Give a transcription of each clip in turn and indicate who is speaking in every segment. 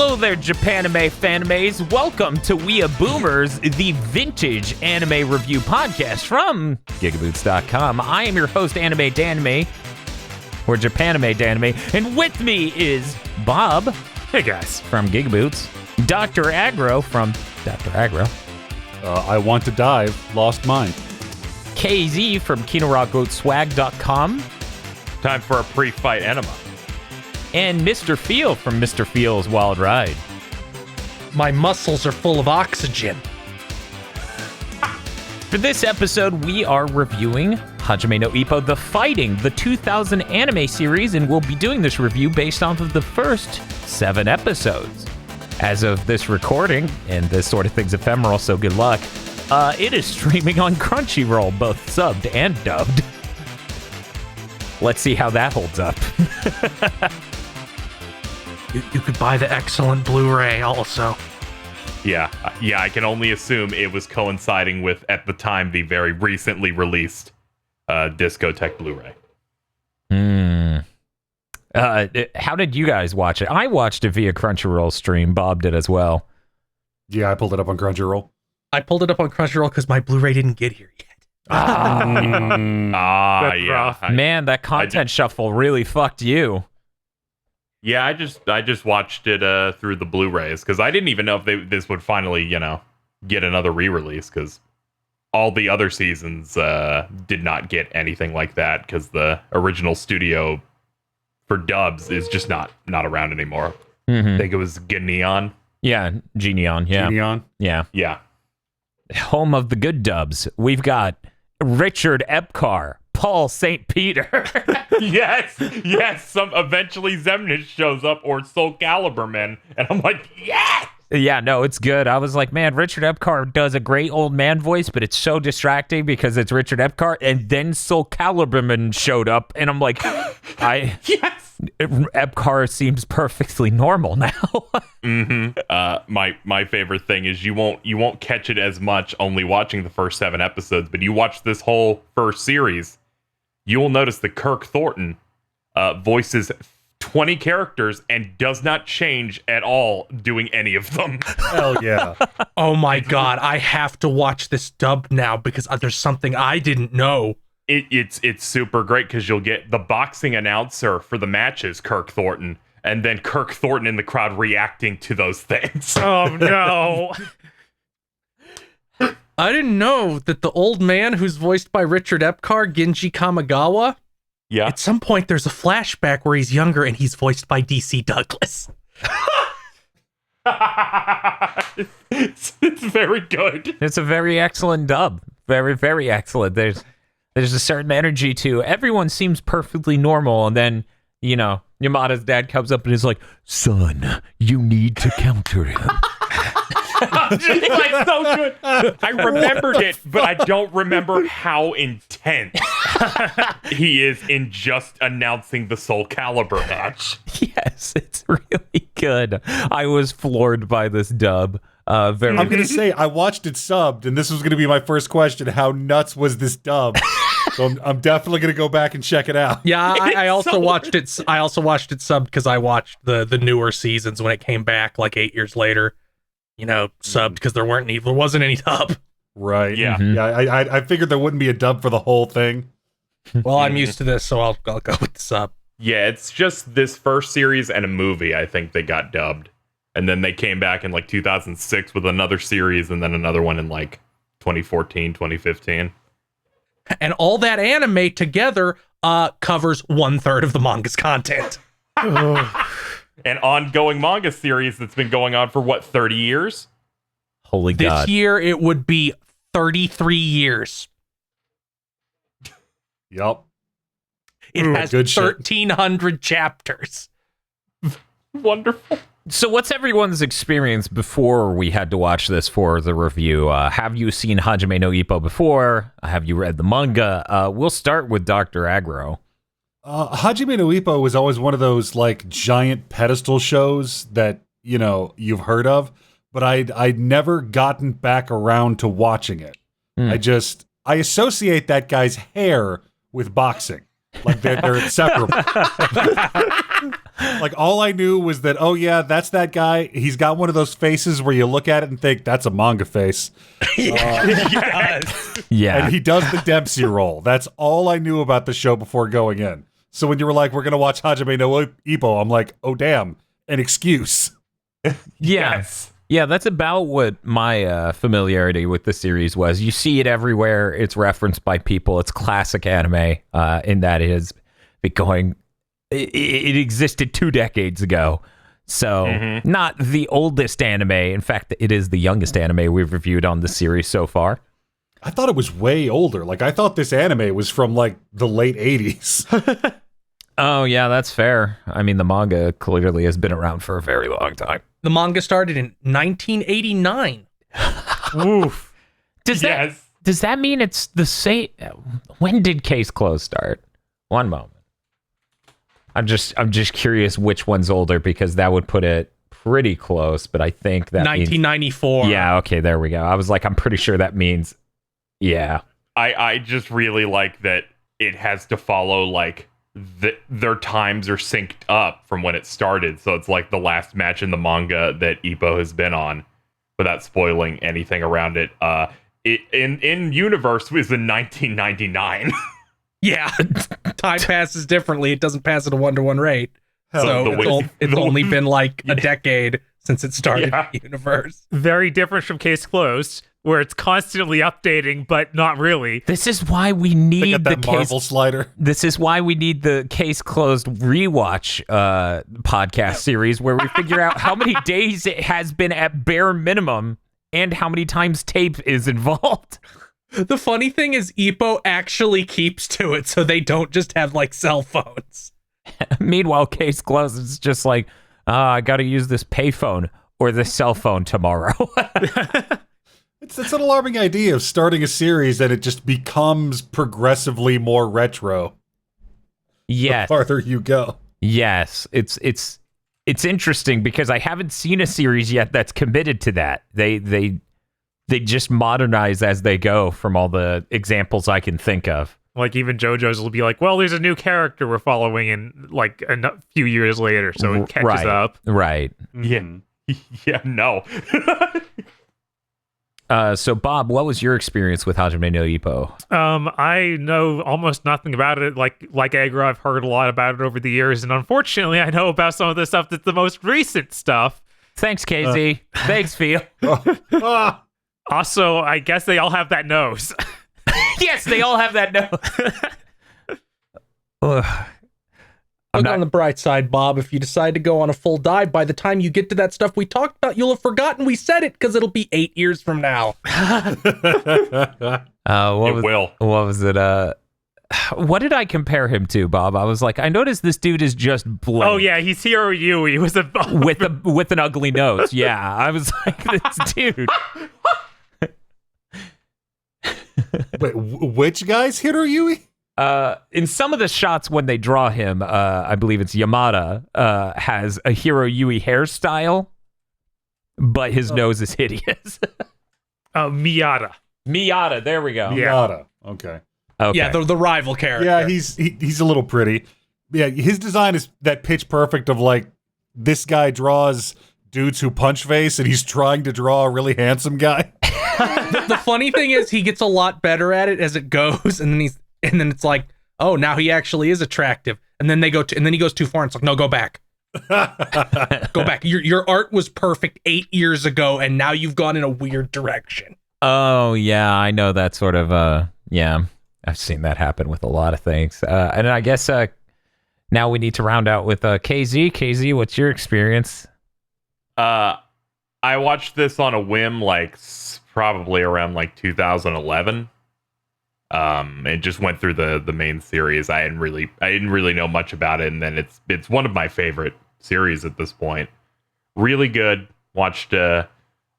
Speaker 1: Hello there, Japanime fanimes. Welcome to WeeaBoomers, the vintage anime review podcast from GigaBoots.com. I am your host, Anime Danime, or Japanime Danime, and with me is Bob.
Speaker 2: Hey guys.
Speaker 1: From GigaBoots. Dr. Aggro from Dr. Aggro.
Speaker 2: I want to dive, lost mine.
Speaker 1: KZ from KinoRockGoatSwag.com.
Speaker 3: Time for a pre-fight enema.
Speaker 1: And Mr. Feel from Mr. Feel's Wild Ride.
Speaker 4: My muscles are full of oxygen.
Speaker 1: For this episode, we are reviewing Hajime no Ippo, The Fighting, the 2000 anime series, and we'll be doing this review based off of the first 7 episodes. As of this recording, and this sort of thing's ephemeral, so good luck, it is streaming on Crunchyroll, both subbed and dubbed. Let's see how that holds up.
Speaker 4: You could buy the excellent Blu-ray also.
Speaker 3: Yeah, I can only assume it was coinciding with, at the time, the very recently released Discotek Blu-ray.
Speaker 1: How did you guys watch it? I watched it via Crunchyroll stream. Bob did as well.
Speaker 2: Yeah, I pulled it up on Crunchyroll.
Speaker 4: I pulled it up on Crunchyroll because my Blu-ray didn't get here yet.
Speaker 3: Yeah.
Speaker 1: Man, that content shuffle really fucked you.
Speaker 3: Yeah, I just watched it through the Blu-rays because I didn't even know if this would finally, get another re-release because all the other seasons did not get anything like that because the original studio for dubs is just not around anymore.
Speaker 1: Mm-hmm.
Speaker 3: I think it was Neon.
Speaker 1: Yeah, G-Neon, yeah.
Speaker 2: G-Neon?
Speaker 1: Yeah.
Speaker 3: Yeah.
Speaker 1: Home of the good dubs. We've got Richard Epcar, Paul St. Peter.
Speaker 3: yes. Eventually Zemnish shows up, or Soul Calibur Man, and I'm like, yes.
Speaker 1: Yeah, no, it's good. I was like, man, Richard Epcar does a great old man voice, but it's so distracting because it's Richard Epcar, and then Soul Calibur Man showed up, and I'm like,
Speaker 3: yes.
Speaker 1: Epcar seems perfectly normal now.
Speaker 3: Mm-hmm. My favorite thing is you won't catch it as much only watching the first 7 episodes, but you watch this whole first series, you will notice that Kirk Thornton voices 20 characters and does not change at all doing any of them.
Speaker 2: Hell yeah.
Speaker 4: Oh my god, I have to watch this dub now because there's something I didn't know.
Speaker 3: It's super great because you'll get the boxing announcer for the matches, Kirk Thornton, and then Kirk Thornton in the crowd reacting to those things.
Speaker 4: Oh no. I didn't know that the old man who's voiced by Richard Epcar, Genji Kamigawa,
Speaker 3: Yeah.
Speaker 4: at some point there's a flashback where he's younger and he's voiced by DC Douglas.
Speaker 3: It's very good.
Speaker 1: It's a very excellent dub. Very, very excellent. There's a certain energy to everyone seems perfectly normal, and then, Yamada's dad comes up and is like, son, you need to counter him.
Speaker 3: It's like so good. I remembered it, but I don't remember how intense he is in just announcing the Soul Calibur match.
Speaker 1: Yes, it's really good. I was floored by this dub.
Speaker 2: I'm going to say, I watched it subbed, and this was going to be my first question. How nuts was this dub? So I'm definitely going to go back and check it out.
Speaker 4: Yeah, I also watched it. I also watched it subbed because I watched the newer seasons when it came back like 8 years later. Subbed because there wasn't any dub.
Speaker 2: Right.
Speaker 3: Yeah.
Speaker 1: Mm-hmm.
Speaker 2: Yeah. I figured there wouldn't be a dub for the whole thing.
Speaker 4: Well, I'm used to this, so I'll go with the sub.
Speaker 3: Yeah, it's just this first series and a movie, I think they got dubbed. And then they came back in like 2006 with another series and then another one in like 2014, 2015.
Speaker 4: And all that anime together covers 1/3 of the manga's content.
Speaker 3: An ongoing manga series that's been going on for 30 years?
Speaker 1: Holy God.
Speaker 4: This year it would be 33 years.
Speaker 2: Yup.
Speaker 4: It has
Speaker 2: good shit.
Speaker 4: 1,300 chapters.
Speaker 3: Wonderful.
Speaker 1: So what's everyone's experience before we had to watch this for the review? Have you seen Hajime no Ippo before? Have you read the manga? We'll start with Dr. Aggro.
Speaker 2: Hajime no Ippo was always one of those like giant pedestal shows that, you've heard of, but I'd never gotten back around to watching it. I associate that guy's hair with boxing. Like they're inseparable. Like all I knew was that, oh yeah, that's that guy. He's got one of those faces where you look at it and think that's a manga face.
Speaker 4: Yes.
Speaker 1: Yeah.
Speaker 2: And he does the Dempsey roll. That's all I knew about the show before going in. So when you were like, we're going to watch Hajime no Ippo, I'm like, oh damn, an excuse.
Speaker 1: Yes. Yeah, that's about what my familiarity with the series was. You see it everywhere. It's referenced by people. It's classic anime, and that is it existed 2 decades ago. So not the oldest anime. In fact, it is the youngest anime we've reviewed on the series so far.
Speaker 2: I thought it was way older. Like I thought this anime was from like the late 80s.
Speaker 1: Oh, yeah, that's fair. I mean, the manga clearly has been around for a very long time.
Speaker 4: The manga started in 1989.
Speaker 3: Oof.
Speaker 1: Does that mean it's the same? When did Case Closed start? One moment. I'm just curious which one's older, because that would put it pretty close, but I think that
Speaker 4: 1994.
Speaker 1: Yeah, okay, there we go. I was like, I'm pretty sure that means, yeah.
Speaker 3: I just really like that it has to follow like their times are synced up from when it started, so it's like the last match in the manga that Ippo has been on, without spoiling anything around it. In universe was in 1999.
Speaker 4: Yeah, time passes differently. It doesn't pass at a 1-to-1 rate.
Speaker 2: Hell,
Speaker 4: So it's only been like a decade since it started the universe.
Speaker 5: Very different from Case Closed, where it's constantly updating, but not really.
Speaker 1: This is why we
Speaker 2: They
Speaker 1: need
Speaker 2: got
Speaker 1: the
Speaker 2: that Marvel
Speaker 1: case.
Speaker 2: slider.
Speaker 1: This is why we need the Case Closed rewatch podcast series, where we figure out how many days it has been at bare minimum and how many times tape is involved.
Speaker 4: The funny thing is Ippo actually keeps to it, so they don't just have like cell phones.
Speaker 1: Meanwhile, Case Closed is just like, I got to use this payphone or this cell phone tomorrow.
Speaker 2: It's an alarming idea of starting a series and it just becomes progressively more retro
Speaker 1: Yes.
Speaker 2: the farther you go.
Speaker 1: Yes. It's interesting because I haven't seen a series yet that's committed to that. They just modernize as they go from all the examples I can think of.
Speaker 5: Like even JoJo's will be like, well, there's a new character we're following in like a few years later, so it catches up.
Speaker 1: Right.
Speaker 3: Yeah. Yeah, no.
Speaker 1: So Bob, what was your experience with Hajime no Ippo?
Speaker 5: I know almost nothing about it. Like Agra, I've heard a lot about it over the years, and unfortunately, I know about some of the stuff that's the most recent stuff.
Speaker 1: Thanks, KZ. Thanks, Phil.
Speaker 5: Also, I guess they all have that nose.
Speaker 1: Yes, they all have that note.
Speaker 4: Look on the bright side, Bob. If you decide to go on a full dive, by the time you get to that stuff we talked about, you'll have forgotten we said it because it'll be 8 years from now.
Speaker 3: It will.
Speaker 1: What was it? What did I compare him to, Bob? I was like, I noticed this dude is just blank.
Speaker 5: Oh yeah, he's Hiro Yui. He was a
Speaker 1: with an ugly nose. Yeah, I was like, this dude.
Speaker 2: Wait, which guy's Hiro Yui?
Speaker 1: In some of the shots when they draw him, I believe it's Yamada, has a Hiro Yui hairstyle, but his nose is hideous.
Speaker 5: Miyata.
Speaker 1: Miyata, there we go.
Speaker 5: Yeah.
Speaker 2: Yada. Okay.
Speaker 1: Okay.
Speaker 4: Yeah, the rival character.
Speaker 2: Yeah, he's a little pretty. Yeah, his design is that pitch perfect of like, this guy draws dudes who punch face and he's trying to draw a really handsome guy.
Speaker 4: The funny thing is he gets a lot better at it as it goes, and then it's like, oh, now he actually is attractive. And then and then he goes too far and it's like, no, go back. Go back. Your art was perfect 8 years ago, and now you've gone in a weird direction.
Speaker 1: Oh, yeah, I know that sort of, yeah, I've seen that happen with a lot of things. And I guess now we need to round out with KZ. KZ, what's your experience?
Speaker 3: I watched this on a whim, like probably around like 2011. It just went through the main series. I didn't really know much about it, and then it's one of my favorite series at this point. Really good. Watched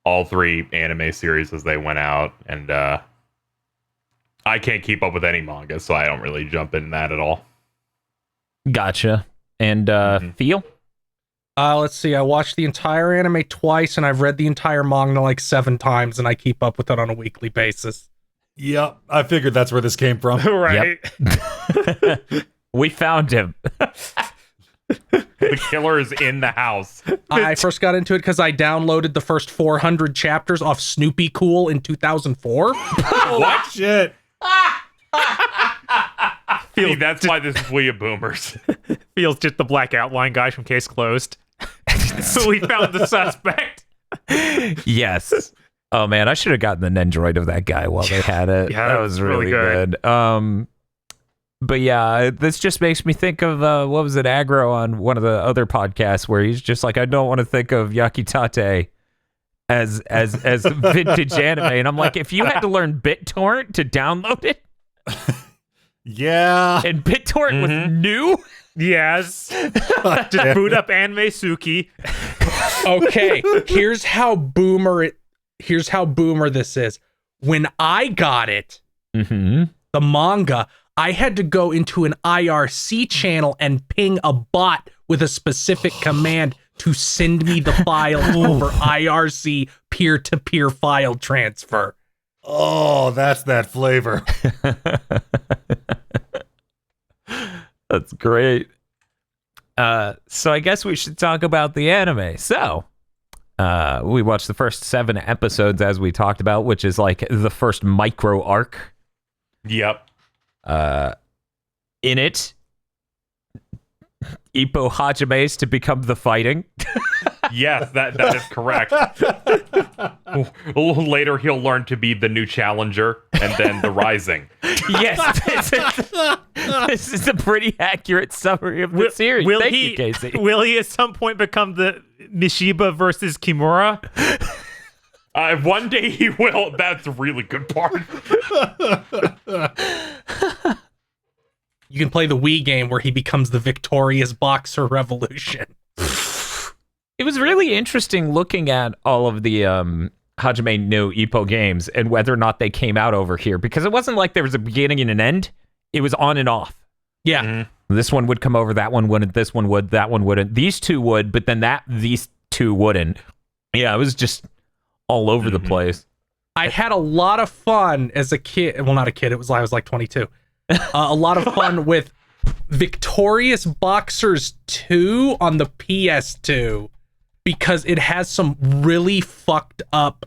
Speaker 3: all 3 anime series as they went out, and I can't keep up with any manga, so I don't really jump in that at all.
Speaker 1: Gotcha. And Feel?
Speaker 4: Let's see. I watched the entire anime twice, and I've read the entire manga like 7 times, and I keep up with it on a weekly basis.
Speaker 2: Yep, I figured that's where this came from.
Speaker 5: Right.
Speaker 1: We found him.
Speaker 3: The killer is in the house.
Speaker 4: I first got into it because I downloaded the first 400 chapters off Snoopy Cool in 2004.
Speaker 2: What? Shit.
Speaker 3: See, that's why this is WeeaBoomers.
Speaker 5: Feels just the black outline guy from Case Closed. So we found the suspect.
Speaker 1: Yes. Oh man, I should have gotten an Nendroid of that guy while they had it.
Speaker 5: Yeah,
Speaker 1: that was really good. But yeah, this just makes me think of what was it, Aggro on one of the other podcasts where he's just like, I don't want to think of Yakitate as vintage anime, and I'm like, if you had to learn BitTorrent to download it,
Speaker 2: Yeah.
Speaker 1: and BitTorrent was new.
Speaker 5: Yes. Just boot up Anime Suki.
Speaker 4: Okay, here's how boomer this is. When I got it,
Speaker 1: Mm-hmm.
Speaker 4: the manga, I had to go into an IRC channel and ping a bot with a specific command to send me the file over IRC peer-to-peer file transfer.
Speaker 2: Oh, that's that flavor.
Speaker 1: That's great. So I guess we should talk about the anime. So, we watched the first 7 episodes, as we talked about, which is like the first micro arc.
Speaker 3: Yep.
Speaker 1: In it, Ippo Hajime's to become the fighting.
Speaker 3: Yes, that is correct. Later, he'll learn to be the new challenger, and then the rising.
Speaker 1: Yes, this is a pretty accurate summary of the series. Thank you, Casey.
Speaker 5: Will he at some point become the Mishiba versus Kimura?
Speaker 3: One day he will. That's a really good part.
Speaker 4: You can play the Wii game where he becomes the victorious boxer revolution.
Speaker 1: It was really interesting looking at all of the Hajime no Ippo games and whether or not they came out over here, because it wasn't like there was a beginning and an end. It was on and off.
Speaker 4: Yeah.
Speaker 3: Mm-hmm.
Speaker 1: This one would come over, that one wouldn't, this one would, that one wouldn't. These two would, but then these two wouldn't. Yeah, it was just all over the place.
Speaker 4: I had a lot of fun as a kid. Well, not a kid. I was like 22. A lot of fun with Victorious Boxers 2 on the PS2 because it has some really fucked up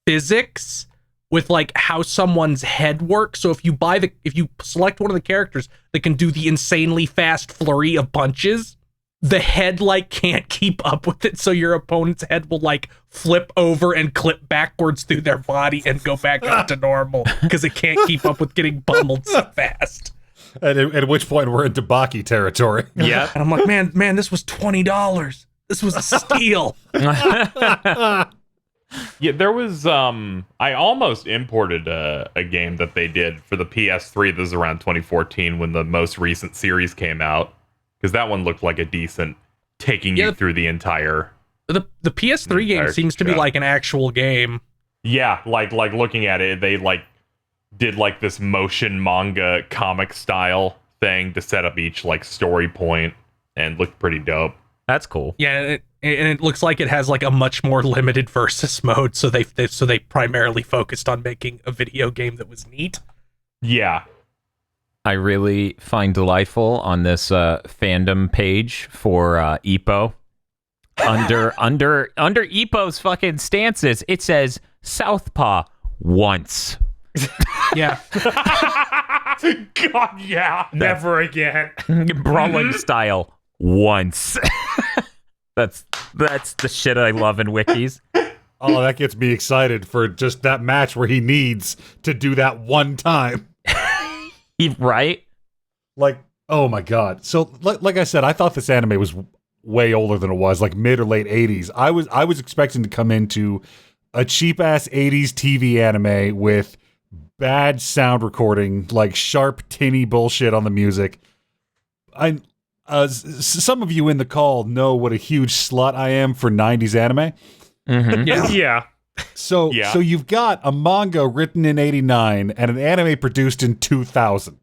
Speaker 4: physics with like how someone's head works. So if you select one of the characters that can do the insanely fast flurry of punches, the head like can't keep up with it, so your opponent's head will like flip over and clip backwards through their body and go back up to normal because it can't keep up with getting pummeled so fast.
Speaker 2: And at which point we're into Baki territory.
Speaker 1: Yeah.
Speaker 4: And I'm like, man, this was $20. This was a steal.
Speaker 3: Yeah, there was I almost imported a game that they did for the PS3. This was around 2014 when the most recent series came out, because that one looked like a decent taking you through the entire
Speaker 4: The PS3 game seems to be like an actual game.
Speaker 3: Yeah, like looking at it, they like did like this motion manga comic style thing to set up each like story point and looked pretty dope.
Speaker 1: That's cool.
Speaker 4: Yeah, and it looks like it has like a much more limited versus mode, so they primarily focused on making a video game that was neat.
Speaker 3: Yeah.
Speaker 1: I really find delightful on this fandom page for Ippo. Under Ippo's fucking stances, it says Southpaw once.
Speaker 4: Yeah.
Speaker 3: God, yeah.
Speaker 5: Never again.
Speaker 1: Brawling style once. That's the shit I love in wikis.
Speaker 2: Oh, that gets me excited for just that match where he needs to do that one time.
Speaker 1: Right?
Speaker 2: Like, oh my god. So, like I said, I thought this anime was way older than it was, like mid or late 80s. I was expecting to come into a cheap-ass 80s TV anime with bad sound recording, like sharp, tinny bullshit on the music. Some of you in the call know what a huge slut I am for 90s anime.
Speaker 1: Mm-hmm.
Speaker 5: Yeah.
Speaker 2: So you've got a manga written in 89 and an anime produced in 2000.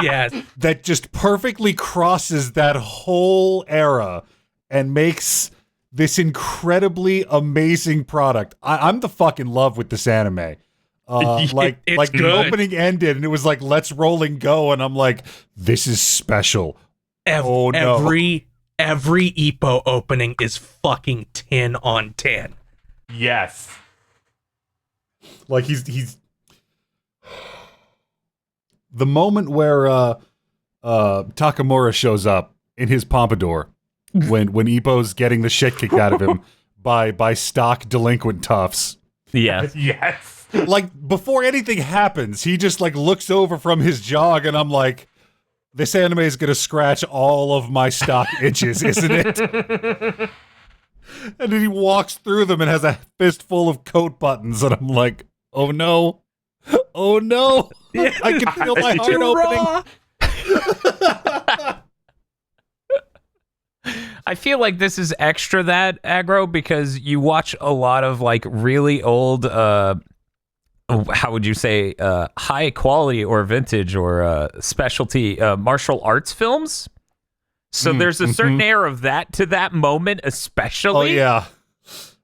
Speaker 4: Yeah.
Speaker 2: That just perfectly crosses that whole era and makes this incredibly amazing product. I'm the fuck in love with this anime. Like
Speaker 4: it's
Speaker 2: the
Speaker 4: good.
Speaker 2: opening ended and it was like, let's roll and go. And I'm like, this is special. Oh, no.
Speaker 4: Every Ippo opening is fucking 10 on 10.
Speaker 3: Yes.
Speaker 2: Like he's the moment where Takamura shows up in his pompadour when Ippo's getting the shit kicked out of him by stock delinquent toughs.
Speaker 1: Yeah.
Speaker 3: Yes.
Speaker 2: Like before anything happens, he just like looks over from his jog and I'm like, this anime is gonna scratch all of my stock itches, isn't it? And then he walks through them and has a fistful of coat buttons and I'm like, oh no. Oh no. I can feel my heart opening.
Speaker 1: I feel like this is extra that aggro because you watch a lot of like really old how would you say high quality or vintage or specialty martial arts films. So there's a certain air of that to that moment, especially.
Speaker 2: Oh yeah.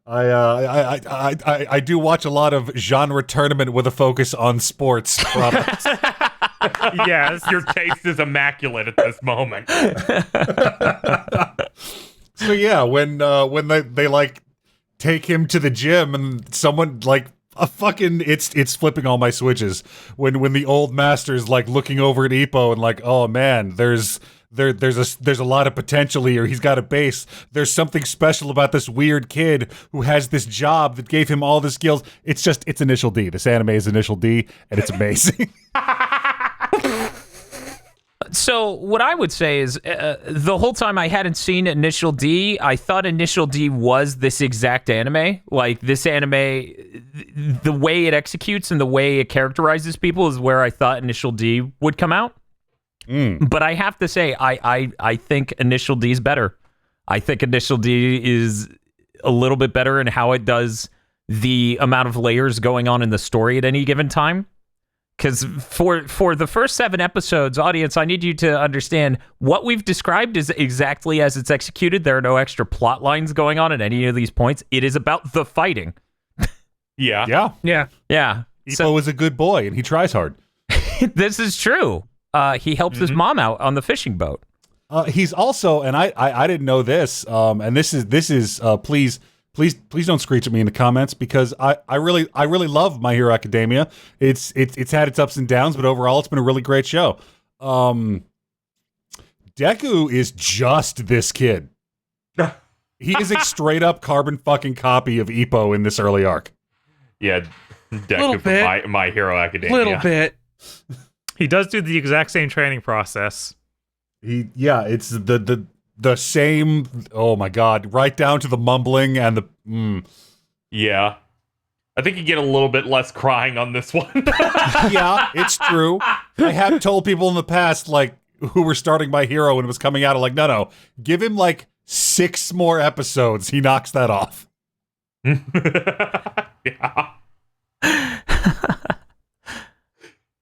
Speaker 2: I do watch a lot of genre tournament with a focus on sports products.
Speaker 5: Yes.
Speaker 3: Your taste is immaculate at this moment.
Speaker 2: So yeah, when they like take him to the gym and someone like a fucking it's flipping all my switches when the old master's like looking over at Ippo and like, oh man, there's a lot of potential here. He's got a base. There's something special about this weird kid who has this job that gave him all the skills. It's Initial D. This anime is Initial D, and it's amazing.
Speaker 1: So what I would say is the whole time I hadn't seen Initial D, I thought Initial D was this exact anime. Like this anime, the way it executes and the way it characterizes people is where I thought Initial D would come out. But I have to say, I think Initial D is better. I think Initial D is a little bit better in how it does the amount of layers going on in the story at any given time. Because for the first 7 episodes, audience, I need you to understand what we've described is exactly as it's executed. There are no extra plot lines going on at any of these points. It is about the fighting.
Speaker 3: Yeah.
Speaker 2: Yeah.
Speaker 1: Yeah.
Speaker 2: Ippo is a good boy, and he tries hard.
Speaker 1: This is true. He helps his mom out on the fishing boat.
Speaker 2: He's also, and I didn't know this, and this is please don't screech at me in the comments because I really love My Hero Academia. It's had its ups and downs, but overall it's been a really great show. Deku is just this kid. He is a straight up carbon fucking copy of Ippo in this early arc.
Speaker 3: Yeah. Deku from My Hero Academia.
Speaker 4: Little bit.
Speaker 5: He does do the exact same training process.
Speaker 2: It's the same. Oh my god! Right down to the mumbling and the.
Speaker 3: Yeah, I think you get a little bit less crying on this one.
Speaker 2: Yeah, it's true. I have told people in the past, like who were starting My Hero when it was coming out, I'm like, no, give him like 6 more episodes. He knocks that off.
Speaker 3: Yeah.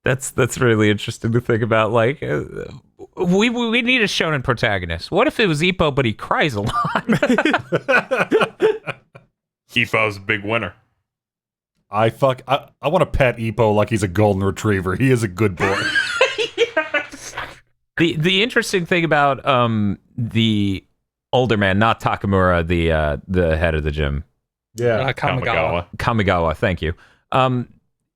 Speaker 1: That's really interesting to think about. Like, we need a shonen protagonist. What if it was Ippo, but he cries a lot?
Speaker 3: Ippo's a big winner.
Speaker 2: I want to pet Ippo like he's a golden retriever. He is a good boy.
Speaker 3: Yes.
Speaker 1: The interesting thing about the older man, not Takamura, the head of the gym.
Speaker 2: Yeah,
Speaker 1: Kamigawa, thank you.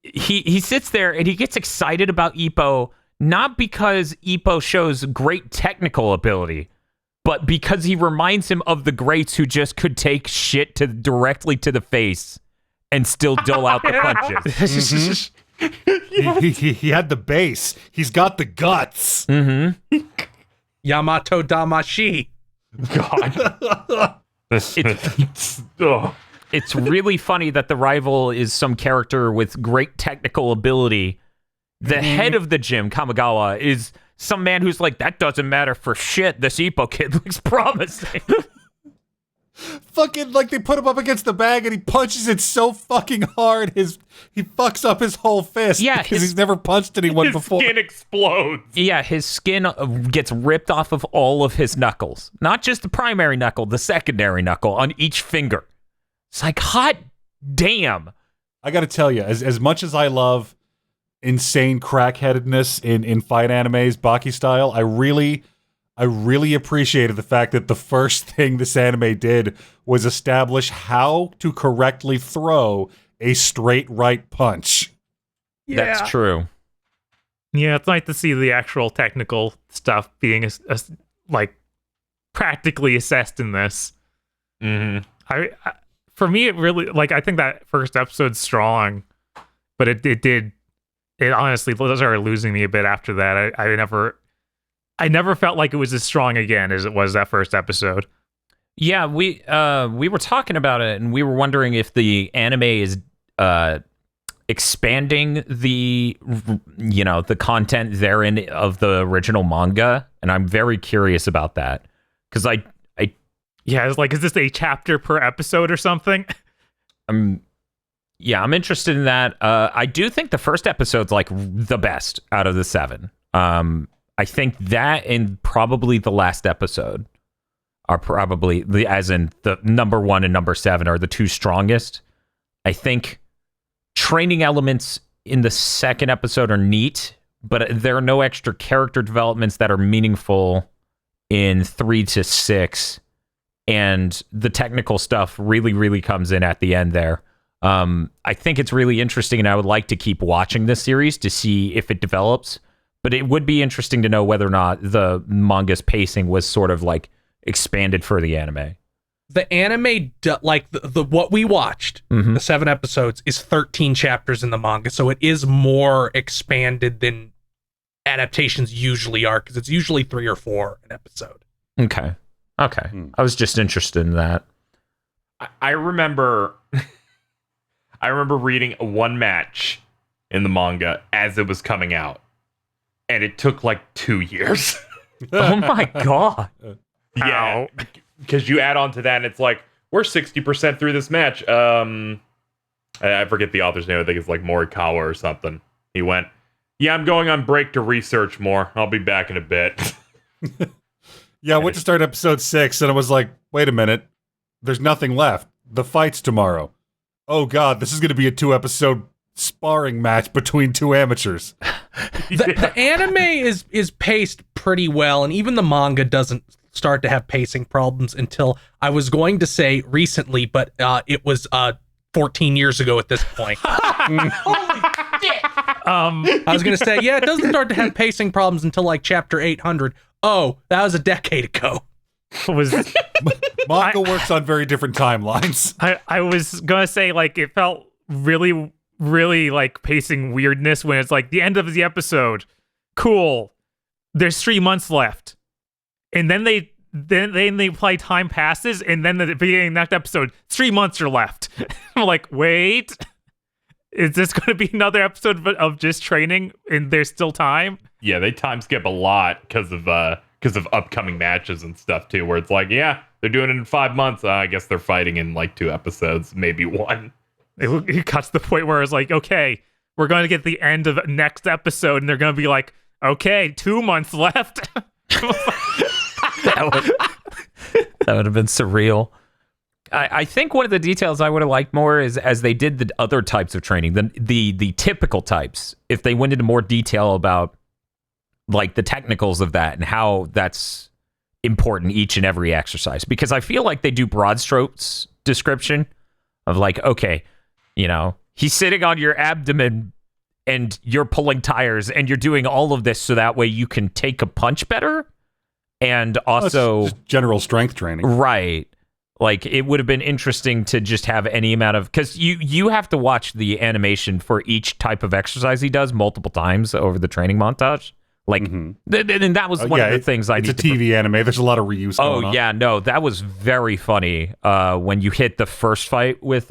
Speaker 1: He sits there and he gets excited about Ippo, not because Ippo shows great technical ability, but because he reminds him of the greats who just could take shit directly to the face and still dole out the punches.
Speaker 2: He had the base. He's got the guts.
Speaker 4: Yamato Damashi.
Speaker 3: God.
Speaker 1: It's really funny that the rival is some character with great technical ability. The head of the gym, Kamigawa, is some man who's like, that doesn't matter for shit. This Ippo kid looks promising.
Speaker 2: Fucking, like, they put him up against the bag and he punches it so fucking hard, he fucks up his whole fist because he's never punched anyone before.
Speaker 3: His skin explodes.
Speaker 1: Yeah, his skin gets ripped off of all of his knuckles. Not just the primary knuckle, the secondary knuckle on each finger. It's like, hot damn.
Speaker 2: I got to tell you, as much as I love insane crackheadedness in fight animes, Baki style, I really appreciated the fact that the first thing this anime did was establish how to correctly throw a straight right punch.
Speaker 1: That's true.
Speaker 5: Yeah, it's nice to see the actual technical stuff being like practically assessed in this.
Speaker 3: Mm-hmm.
Speaker 5: I for me, it really like I think that first episode's strong, but it honestly started losing me a bit after that. I never felt like it was as strong again as it was that first episode.
Speaker 1: Yeah, we were talking about it, and we were wondering if the anime is expanding the content therein of the original manga, and I'm very curious about that because
Speaker 5: Yeah, it's like, is this a chapter per episode or something?
Speaker 1: I'm interested in that. I do think the first episode's like the best out of the 7. I think that and probably the last episode are probably as in the number 1 and number 7 are the 2 strongest. I think training elements in the second episode are neat, but there are no extra character developments that are meaningful in 3 to 6. And the technical stuff really, really comes in at the end there. I think it's really interesting, and I would like to keep watching this series to see if it develops. But it would be interesting to know whether or not the manga's pacing was sort of like expanded for the anime.
Speaker 4: The anime, like the what we watched, the 7 episodes, is 13 chapters in the manga, so it is more expanded than adaptations usually are, because it's usually 3 or 4 an episode.
Speaker 1: Okay. I was just interested in that.
Speaker 3: I remember reading one match in the manga as it was coming out, and it took like 2 years.
Speaker 1: Oh my god.
Speaker 3: Yeah, because you add on to that, and it's like, we're 60% through this match. I forget the author's name. I think it's like Morikawa or something. He went, yeah, I'm going on break to research more. I'll be back in a bit.
Speaker 2: Yeah, I went to start episode 6, and I was like, wait a minute. There's nothing left. The fight's tomorrow. Oh god, this is going to be a 2-episode sparring match between 2 amateurs.
Speaker 4: The anime is paced pretty well, and even the manga doesn't start to have pacing problems until, I was going to say recently, but it was 14 years ago at this point. I was going to say, yeah, it doesn't start to have pacing problems until like chapter 800. Oh, that was a decade ago.
Speaker 2: Manga works on very different timelines.
Speaker 5: I was gonna say, like, it felt really, really like pacing weirdness when it's like the end of the episode. Cool. There's 3 months left, and then they play time passes, and then at the beginning of the next episode, 3 months are left. I'm like, wait, is this going to be another episode of just training, and there's still time?
Speaker 3: Yeah, they time skip a lot because of upcoming matches and stuff too, where it's like, yeah, they're doing it in 5 months. I guess they're fighting in like 2 episodes, maybe 1.
Speaker 5: It got to the point where it's like, okay, we're going to get the end of next episode, and they're going to be like, okay, 2 months left.
Speaker 1: That would have been surreal. I think one of the details I would have liked more is as they did the other types of training, the typical types, if they went into more detail about like the technicals of that and how that's important each and every exercise. Because I feel like they do broad strokes description of like, okay, he's sitting on your abdomen and you're pulling tires and you're doing all of this so that way you can take a punch better. And also
Speaker 2: just general strength training.
Speaker 1: Right. Like, it would have been interesting to just have any amount of, because you have to watch the animation for each type of exercise he does multiple times over the training montage. Like, and that was one of the things
Speaker 2: It's a TV anime. There's a lot of reuse going on.
Speaker 1: Yeah, no, that was very funny. When you hit the first fight with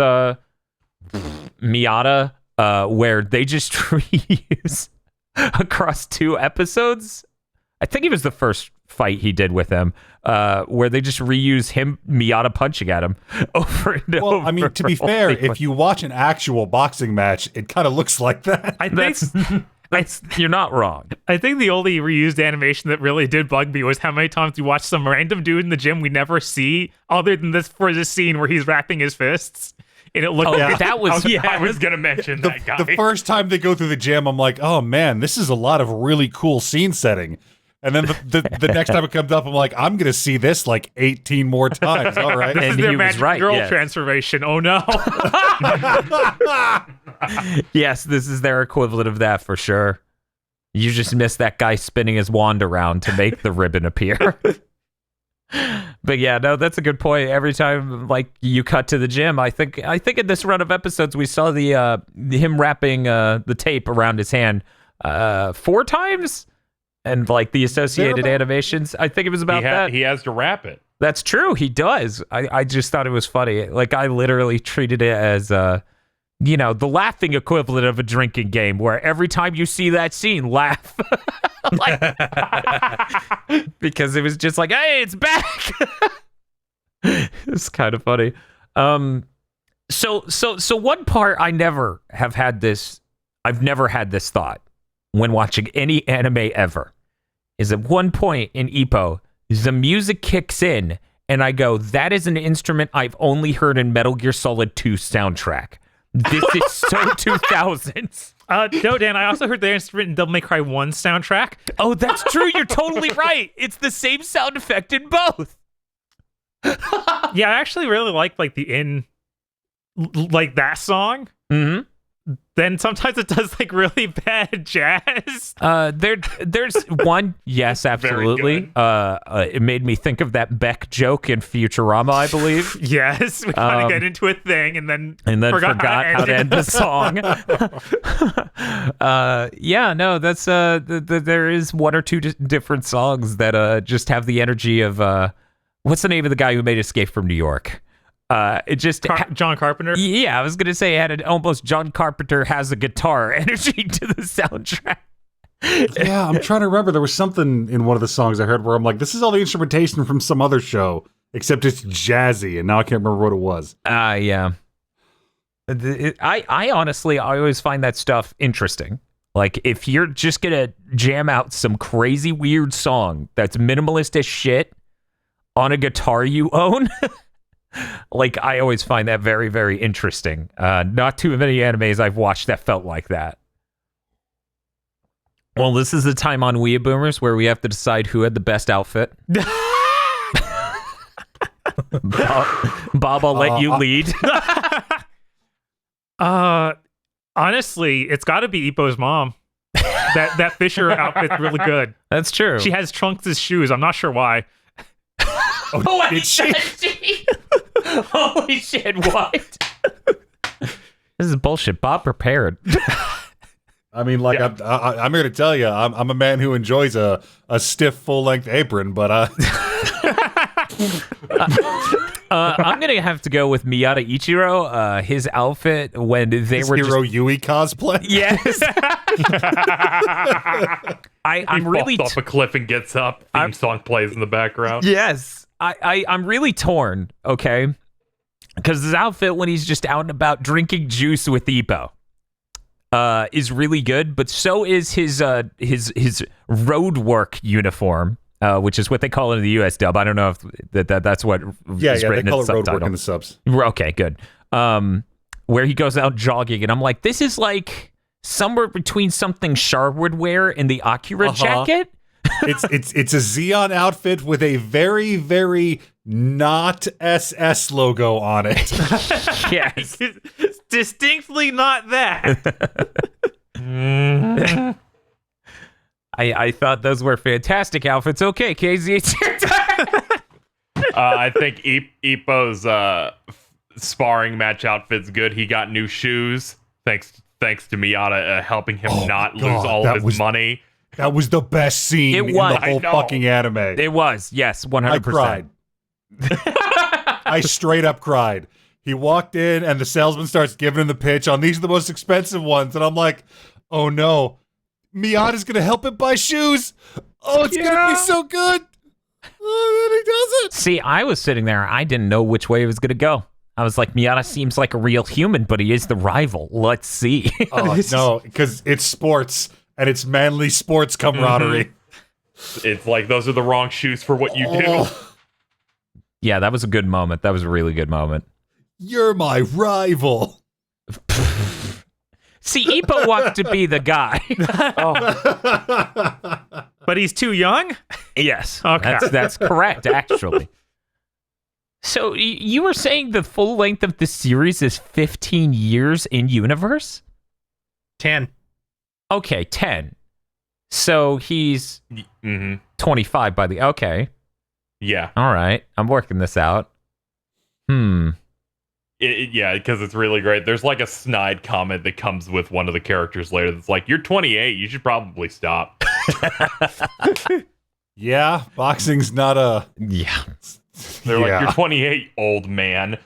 Speaker 1: Miata, where they just reuse across 2 episodes. I think it was the first fight he did with him, where they just reuse Miata punching at him over and over.
Speaker 2: Well, I mean, to be fair, if you watch an actual boxing match, it kind of looks like that.
Speaker 5: I think
Speaker 1: you're not wrong.
Speaker 5: I think the only reused animation that really did bug me was how many times we watched some random dude in the gym we never see, other than this scene where he's wrapping his fists. and it looked.
Speaker 1: Oh,
Speaker 5: like
Speaker 1: that was
Speaker 3: I was gonna mention that guy.
Speaker 2: The first time they go through the gym, I'm like, oh man, this is a lot of really cool scene setting. And then the next time it comes up, I'm like, I'm gonna see this like 18 more times. All right.
Speaker 5: This is
Speaker 1: And
Speaker 5: their
Speaker 1: he was
Speaker 5: magic
Speaker 1: right,
Speaker 5: girl
Speaker 1: yes.
Speaker 5: transformation. Oh no!
Speaker 1: Yes, this is their equivalent of that for sure. You just missed that guy spinning his wand around to make the ribbon appear. But yeah, no, that's a good point. Every time like you cut to the gym, I think in this run of episodes we saw the him wrapping the tape around his hand 4 times, and like the associated animations. I think it was about that.
Speaker 3: He has to wrap it.
Speaker 1: That's true. He does. I just thought it was funny. Like I literally treated it as the laughing equivalent of a drinking game, where every time you see that scene, laugh. Like, because it was just like, hey, it's back. It's kind of funny. So one part I've never had this thought when watching any anime ever is at one point in Ippo, the music kicks in and I go, that is an instrument I've only heard in Metal Gear Solid 2 soundtrack. This is so 2000s.
Speaker 5: No, Dan. I also heard the instrument in Devil May Cry 1 soundtrack.
Speaker 1: Oh, that's true. You're totally right. It's the same sound effect in both.
Speaker 5: Yeah, I actually really like like that song.
Speaker 1: Mm-hmm.
Speaker 5: Then sometimes it does like really bad jazz.
Speaker 1: There's one, yes, absolutely. It made me think of that Beck joke in Futurama, I believe.
Speaker 5: Yes, we kind of get into a thing and then
Speaker 1: forgot how to end the song. Yeah, no, that's there is 1 or 2 different songs that just have the energy of what's the name of the guy who made Escape from New York? It just
Speaker 5: John Carpenter.
Speaker 1: Yeah, I was gonna say it had an almost John Carpenter has a guitar energy to the soundtrack.
Speaker 2: Yeah, I'm trying to remember. There was something in one of the songs I heard where I'm like, this is all the instrumentation from some other show, except it's jazzy, and now I can't remember what it was.
Speaker 1: Yeah. I honestly, I always find that stuff interesting. Like, if you're just gonna jam out some crazy weird song that's minimalist as shit on a guitar you own. Like, I always find that very, very interesting. Not too many animes I've watched that felt like that. Well, this is the time on WeeaBoomers where we have to decide who had the best outfit. Bob, I'll let you lead.
Speaker 5: Honestly, it's got to be Ippo's mom. That Fisher outfit's really good.
Speaker 1: That's true.
Speaker 5: She has Trunks' shoes. I'm not sure why.
Speaker 2: Oh, did she?
Speaker 1: Holy shit, what? This is bullshit. Bob prepared.
Speaker 2: I mean, like, yeah. I'm here to tell you, I'm a man who enjoys a stiff, full-length apron, but
Speaker 1: I'm gonna have to go with Miyata Ichiro. His outfit when they were
Speaker 2: Hero Yui cosplay.
Speaker 1: Yes. I'm really
Speaker 3: off a cliff and gets up. Theme song plays in the background.
Speaker 1: Yes. I'm really torn. Okay, because his outfit when he's just out and about drinking juice with Ippo is really good, but so is his road work uniform. Which is what they call it in the U.S. dub. I don't know if that's what is written
Speaker 2: they call
Speaker 1: in the
Speaker 2: it road
Speaker 1: subtitle.
Speaker 2: work in the subs.
Speaker 1: Okay, good. Where he goes out jogging, and I'm like, this is like somewhere between something Char would wear and the Akira jacket.
Speaker 2: It's a Xeon outfit with a very, very not SS logo on it.
Speaker 1: Yes,
Speaker 5: It's distinctly not that.
Speaker 1: I thought those were fantastic outfits. Okay, KZ, it's your turn.
Speaker 3: I think Ippo's sparring match outfit's good. He got new shoes thanks to Miyata helping him not lose all of his money.
Speaker 2: That was the best scene in the whole fucking anime.
Speaker 1: It was, yes, 100%.
Speaker 2: I cried. I straight up cried. He walked in and the salesman starts giving him the pitch on these are the most expensive ones. And I'm like, oh no, Miyata's going to help him buy shoes. Oh, it's going to be so good. Oh, and he does it.
Speaker 1: See, I was sitting there. I didn't know which way it was going to go. I was like, Miyata seems like a real human, but he is the rival. Let's see.
Speaker 2: Oh, no, because it's sports. And it's manly sports camaraderie.
Speaker 3: Mm-hmm. It's like, those are the wrong shoes for what you do.
Speaker 1: Yeah, that was a good moment. That was a really good moment.
Speaker 2: You're my rival.
Speaker 1: See, Ippo wants to be the guy.
Speaker 5: But he's too young?
Speaker 1: Yes.
Speaker 5: Okay.
Speaker 1: That's correct, actually. So you were saying the full length of the series is 15 years in universe?
Speaker 4: 10.
Speaker 1: Okay, 10. So he's
Speaker 3: Mm-hmm.
Speaker 1: 25 by the... Okay.
Speaker 3: Yeah.
Speaker 1: All right. I'm working this out.
Speaker 3: Yeah, because it's really great. There's like a snide comment that comes with one of the characters later that's like, you're 28, you should probably stop.
Speaker 2: Yeah, boxing's not a...
Speaker 1: Yeah.
Speaker 3: They're
Speaker 2: Yeah.
Speaker 3: like, you're 28, old man.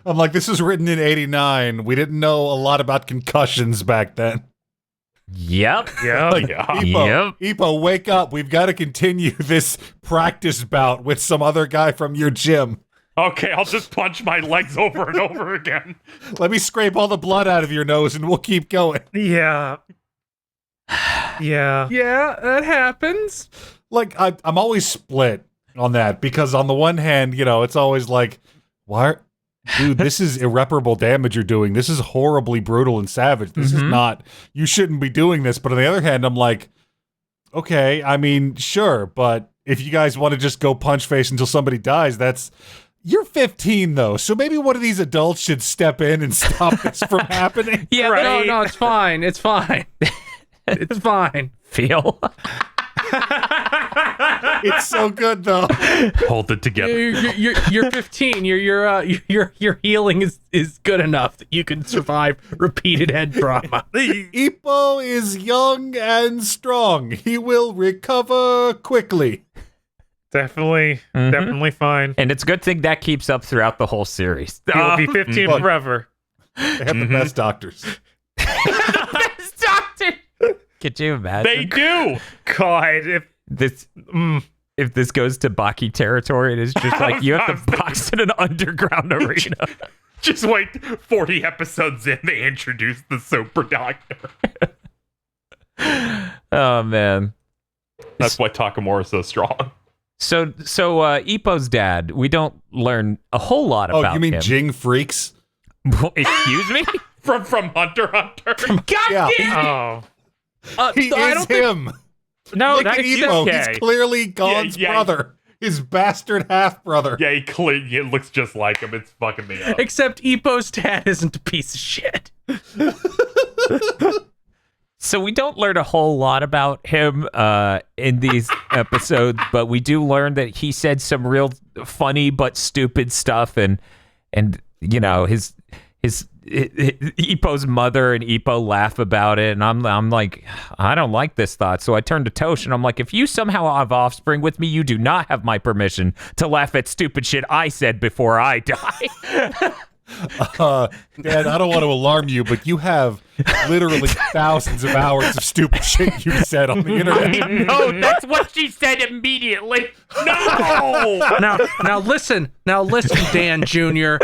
Speaker 2: I'm like, this was written in 89. We didn't know a lot about concussions back then.
Speaker 1: Yep.
Speaker 5: Yeah.
Speaker 2: Like,
Speaker 3: Yeah.
Speaker 2: Ippo, wake up. We've got to continue this practice bout with some other guy from your gym.
Speaker 3: Okay, I'll just punch my legs over and over again.
Speaker 2: Let me scrape all the blood out of your nose and we'll keep going.
Speaker 5: Yeah. Yeah.
Speaker 4: Yeah, that happens.
Speaker 2: Like, I'm always split on that because on the one hand, you know, it's always like, why... Dude, this is irreparable damage you're doing. This is horribly brutal and savage. This is not... You shouldn't be doing this. But on the other hand, I'm like, okay, I mean, sure, but if you guys want to just go punch face until somebody dies, that's... You're 15, though, so maybe one of these adults should step in and stop this from happening.
Speaker 1: Yeah,
Speaker 5: Right.
Speaker 4: No, it's fine. It's fine. It's fine.
Speaker 1: Feel.
Speaker 2: It's so good, though.
Speaker 3: Hold it together.
Speaker 4: You're 15. Your healing is good enough that you can survive repeated head trauma.
Speaker 2: Ippo is young and strong. He will recover quickly.
Speaker 5: Definitely fine.
Speaker 1: And it's a good thing that keeps up throughout the whole series.
Speaker 5: He will be 15
Speaker 2: Look.
Speaker 5: forever.
Speaker 2: They have the best doctors.
Speaker 1: Best doctor. Could you imagine?
Speaker 3: They do!
Speaker 5: God,
Speaker 1: If this goes to Baki territory, it is just like you have to box in an underground arena.
Speaker 3: Just wait 40 episodes in, they introduce the super doctor.
Speaker 1: Oh man.
Speaker 3: That's why Takamura's so strong.
Speaker 1: So Ippo's dad, we don't learn a whole lot about him.
Speaker 2: Oh, you mean Jing Freaks?
Speaker 1: Excuse me?
Speaker 3: From Hunter x Hunter.
Speaker 1: God
Speaker 2: Yeah.
Speaker 1: damn!
Speaker 5: oh.
Speaker 2: He
Speaker 1: I
Speaker 2: is
Speaker 1: don't think-
Speaker 2: him.
Speaker 5: No,
Speaker 2: Look
Speaker 5: that's
Speaker 2: at Ippo.
Speaker 5: okay.
Speaker 2: He's clearly Gon's
Speaker 3: yeah.
Speaker 2: brother. His bastard half-brother.
Speaker 3: Yeah, it looks just like him. It's fucking me up.
Speaker 4: Except Ippo's dad isn't a piece of shit.
Speaker 1: So we don't learn a whole lot about him in these episodes, but we do learn that he said some real funny but stupid stuff, and you know his Ippo's mother and Ippo laugh about it, and I'm like, I don't like this thought. So I turn to Tosh and I'm like, if you somehow have offspring with me, you do not have my permission to laugh at stupid shit I said before I die.
Speaker 2: Dad, I don't want to alarm you, but you have literally thousands of hours of stupid shit you said on the internet.
Speaker 1: No, that's what she said immediately. No.
Speaker 4: Now listen, Dan Jr.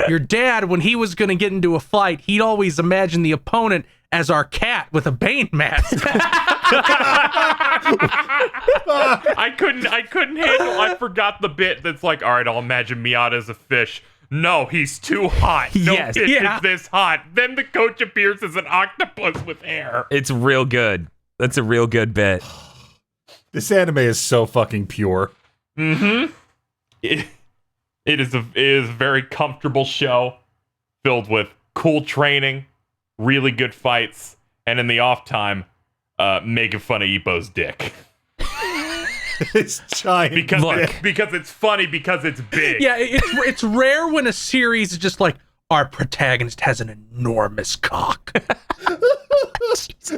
Speaker 4: Your dad, when he was gonna get into a fight, he'd always imagine the opponent as our cat with a Bane mask.
Speaker 3: I couldn't handle. I forgot the bit that's like, all right, I'll imagine Miata as a fish. No, he's too hot. No
Speaker 1: Yes.
Speaker 3: fish
Speaker 4: Yeah.
Speaker 3: is this hot. Then the coach appears as an octopus with hair.
Speaker 1: It's real good. That's a real good bit.
Speaker 2: This anime is so fucking pure.
Speaker 3: Mm-hmm. It is a very comfortable show filled with cool training, really good fights, and in the off time, making fun of Ippo's dick.
Speaker 2: It's giant.
Speaker 3: Because
Speaker 1: Look.
Speaker 3: it's funny because it's big.
Speaker 4: Yeah, it's rare when a series is just like, our protagonist has an enormous cock.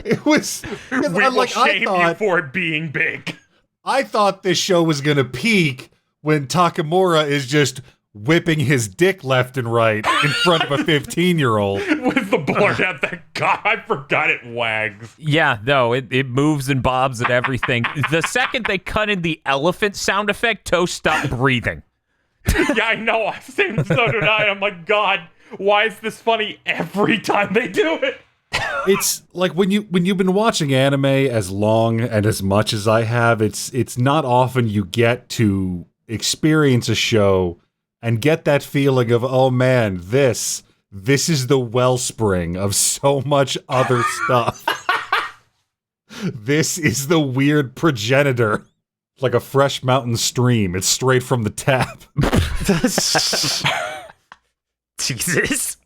Speaker 2: It was.
Speaker 3: We will shame you for it being big.
Speaker 2: I thought this show was gonna peak when Takamura is just whipping his dick left and right in front of a 15-year-old.
Speaker 3: With the blurt out that God, I forgot it wags.
Speaker 1: Yeah, no, it moves and bobs and everything. The second they cut in the elephant sound effect, Toast stopped breathing.
Speaker 3: Yeah, I know. So did I. I'm like, God, why is this funny every time they do it?
Speaker 2: It's like when you've been watching anime as long and as much as I have, it's not often you get to experience a show and get that feeling of, oh man, this is the wellspring of so much other stuff. This is the weird progenitor. Like a fresh mountain stream. It's straight from the tap.
Speaker 5: Jesus.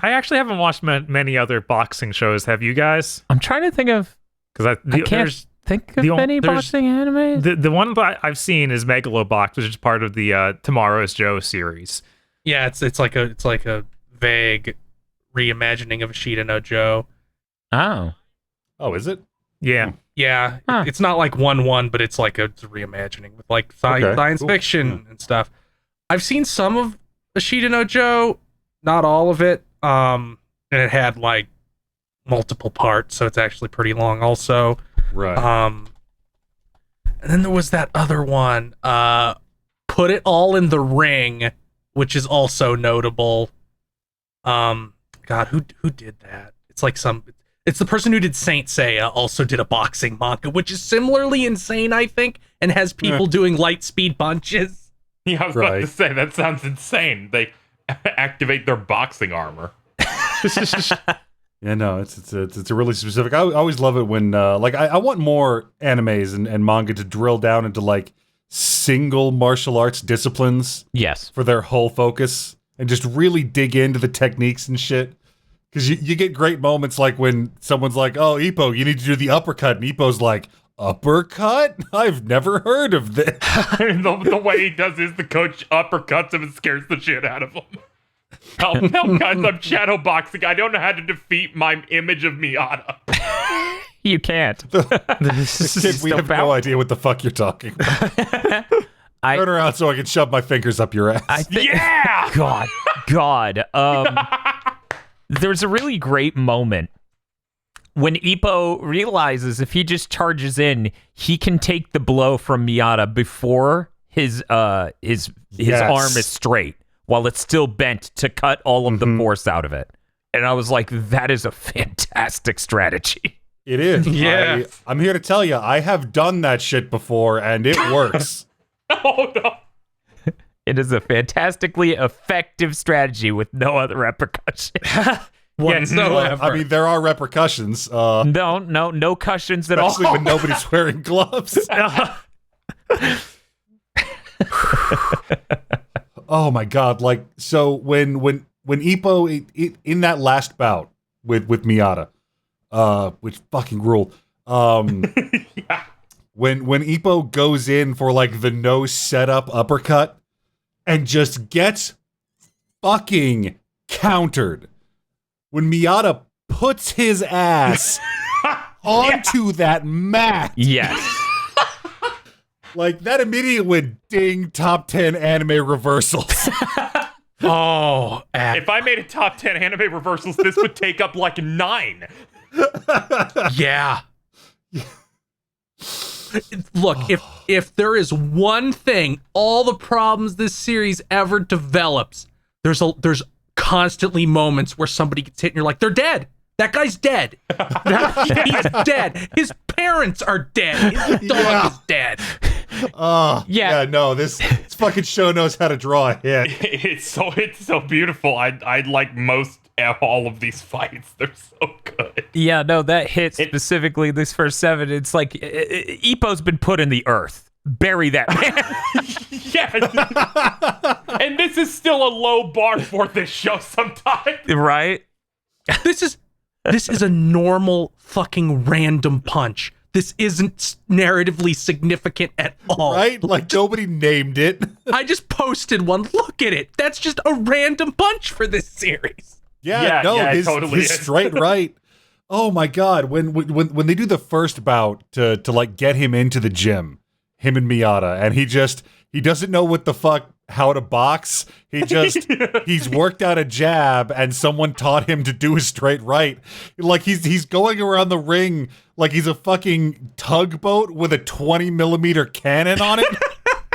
Speaker 5: I actually haven't watched many other boxing shows. Have you guys?
Speaker 1: I'm trying to think of.
Speaker 5: Because
Speaker 1: I can't think of any boxing anime.
Speaker 5: The one that I've seen is Megalobox, which is part of the Tomorrow's Joe series.
Speaker 4: Yeah, it's like a vague reimagining of Ashita no Joe.
Speaker 1: Oh.
Speaker 2: Oh, is it?
Speaker 5: Yeah.
Speaker 4: Yeah,
Speaker 1: Huh.
Speaker 4: it's not like 1-1, but it's like it's a reimagining with like science
Speaker 2: cool.
Speaker 4: fiction and stuff. I've seen some of Ashita no Joe, not all of it. And it had like multiple parts, so it's actually pretty long also.
Speaker 2: Right.
Speaker 4: And then there was that other one, Put It All in the Ring, which is also notable. God, who did that? It's the person who did Saint Seiya also did a boxing manga, which is similarly insane, I think, and has people doing light speed punches.
Speaker 3: Yeah, I was about to say, that sounds insane. They activate their boxing armor.
Speaker 2: Yeah, no, it's a really specific. I always love it when like I want more animes and manga to drill down into like single martial arts disciplines
Speaker 1: Yes.
Speaker 2: for their whole focus and just really dig into the techniques and shit. Because you get great moments like when someone's like, "Oh, Ippo, you need to do the uppercut," and Ippo's like, "Uppercut? I've never heard of this."
Speaker 3: the way he does is the coach uppercuts him and scares the shit out of him. Help, guys, I'm shadow boxing. I don't know how to defeat my image of Miata.
Speaker 1: You can't.
Speaker 2: Kid, we have no idea what the fuck you're talking about. Turn around so I can shove my fingers up your ass.
Speaker 3: Yeah!
Speaker 1: God. There's a really great moment when Ippo realizes if he just charges in, he can take the blow from Miata before his arm is straight, while it's still bent to cut all of the force out of it. And I was like, that is a fantastic strategy.
Speaker 2: It is.
Speaker 4: Yeah.
Speaker 2: I'm here to tell you, I have done that shit before, and it works.
Speaker 3: Oh, no.
Speaker 1: It is a fantastically effective strategy with no other repercussion.
Speaker 4: Whatsoever.
Speaker 2: I mean, there are repercussions.
Speaker 1: No cushions at all.
Speaker 2: Especially when nobody's wearing gloves. Oh my god! Like, so when Ippo in that last bout with Miata, which fucking ruled.
Speaker 3: Yeah.
Speaker 2: When Ippo goes in for like the no setup uppercut and just gets fucking countered. When Miata puts his ass onto that mat.
Speaker 1: Yes.
Speaker 2: Like, that immediately went ding, top 10 anime reversals.
Speaker 4: Oh,
Speaker 3: If I made a top 10 anime reversals, this would take up like 9.
Speaker 4: yeah. Look, if there is one thing, all the problems this series ever develops, there's constantly moments where somebody gets hit and you're like, they're dead. That guy's dead. He's dead. His parents are dead. His dog is dead.
Speaker 1: Yeah.
Speaker 2: No, this fucking show knows how to draw a hit.
Speaker 3: It's so beautiful. I like most all of these fights. They're so good.
Speaker 1: Yeah, no, that hit specifically this first 7. It's like Ippo's been put in the earth. Bury that man.
Speaker 3: Yeah. And this is still a low bar for this show sometimes.
Speaker 1: Right?
Speaker 4: This is a normal fucking random punch. This isn't narratively significant at all.
Speaker 2: Right? Like, nobody named it.
Speaker 4: I just posted one. Look at it. That's just a random punch for this series.
Speaker 2: Yeah,
Speaker 3: it totally
Speaker 2: he's
Speaker 3: is.
Speaker 2: straight right. Oh my god, when they do the first bout to like get him into the gym, him and Miata, and he doesn't know what the fuck how to box. He's worked out a jab and someone taught him to do a straight right. Like he's going around the ring like he's a fucking tugboat with a 20mm cannon on it.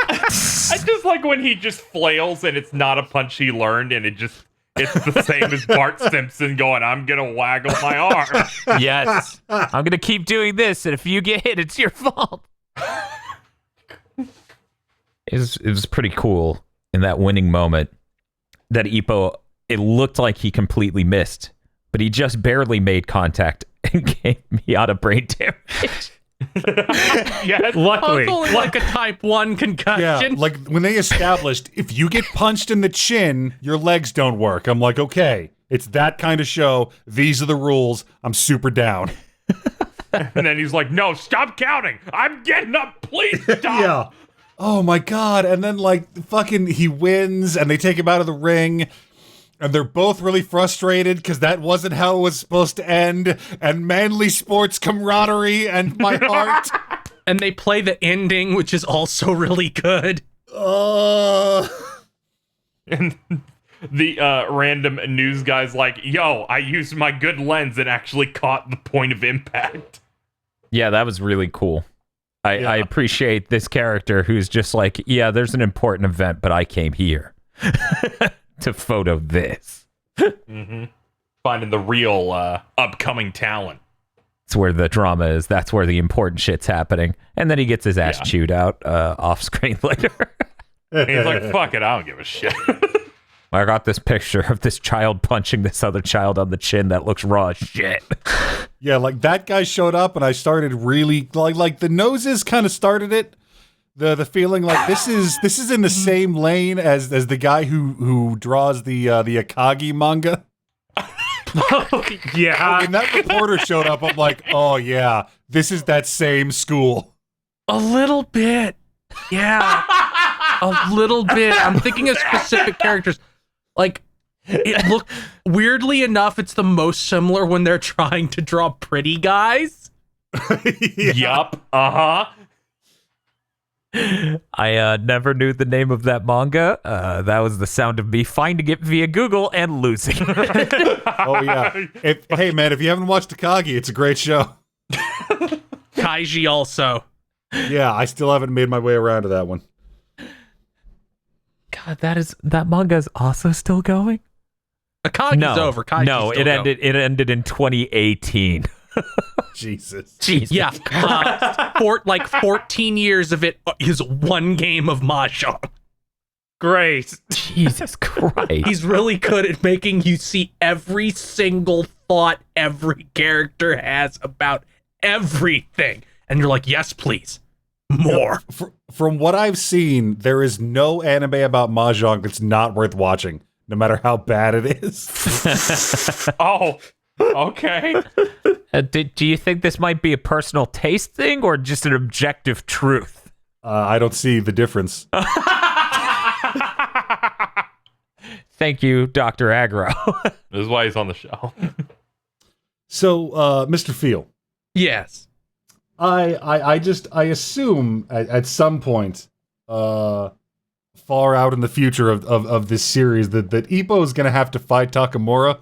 Speaker 3: I just like when he just flails and it's not a punch he learned and it's the same as Bart Simpson going, I'm gonna waggle my arm.
Speaker 1: Yes. I'm going to keep doing this, and if you get hit, it's your fault. It was pretty cool. in that winning moment that Ippo, it looked like he completely missed, but he just barely made contact and gave Miata brain damage.
Speaker 5: Yeah,
Speaker 4: Oh,
Speaker 5: luckily.
Speaker 4: it's only like a type 1 concussion.
Speaker 2: Yeah, like when they established if you get punched in the chin, your legs don't work. I'm like, okay, it's that kind of show. These are the rules. I'm super down.
Speaker 3: And then he's like, no, stop counting. I'm getting up. Please stop.
Speaker 2: Yeah. Oh my god. And then like fucking he wins and they take him out of the ring. And they're both really frustrated because that wasn't how it was supposed to end. And manly sports camaraderie and my heart.
Speaker 4: And they play the ending, which is also really good.
Speaker 3: And the random news guy's like, yo, I used my good lens and actually caught the point of impact.
Speaker 1: Yeah, that was really cool. I appreciate this character who's just like, yeah, there's an important event, but I came here to photo this.
Speaker 3: Finding the real upcoming talent.
Speaker 1: That's where the drama is. That's where the important shit's happening. And then he gets his ass chewed out off screen later.
Speaker 3: And he's like, fuck it, I don't give a shit.
Speaker 1: I got this picture of this child punching this other child on the chin that looks raw as shit.
Speaker 2: Yeah, like that guy showed up and I started really like the noses kind of started it. The feeling like this is in the same lane as the guy who draws the Akagi manga.
Speaker 5: Yeah.
Speaker 2: When that reporter showed up, I'm like, oh yeah, this is that same school.
Speaker 4: A little bit. Yeah. A little bit. I'm thinking of specific characters. Like, it looked, weirdly enough, it's the most similar when they're trying to draw pretty guys.
Speaker 3: Yup. Uh-huh.
Speaker 1: I never knew the name of that manga. That was the sound of me finding it via Google and losing.
Speaker 2: Oh yeah. Hey man, if you haven't watched Akagi, it's a great show.
Speaker 4: Kaiji also.
Speaker 2: Yeah, I still haven't made my way around to that one.
Speaker 1: God, that manga is also still going?
Speaker 4: Akagi's over. Kaiji's
Speaker 1: no,
Speaker 4: still going.
Speaker 1: it ended in 2018.
Speaker 2: Jesus.
Speaker 1: Jeez.
Speaker 4: Yeah. 14 years of it is one game of Mahjong.
Speaker 5: Great.
Speaker 1: Jesus Christ.
Speaker 4: He's really good at making you see every single thought every character has about everything. And you're like, yes, please. More.
Speaker 2: From what I've seen, there is no anime about Mahjong that's not worth watching, no matter how bad it is.
Speaker 3: Oh, okay.
Speaker 1: Do you think this might be a personal taste thing or just an objective truth?
Speaker 2: I don't see the difference.
Speaker 1: Thank you, Dr. Agro.
Speaker 3: This is why he's on the show.
Speaker 2: So, Mr. Feel.
Speaker 4: Yes.
Speaker 2: I assume at some point, far out in the future of this series, that Ippo is going to have to fight Takamura,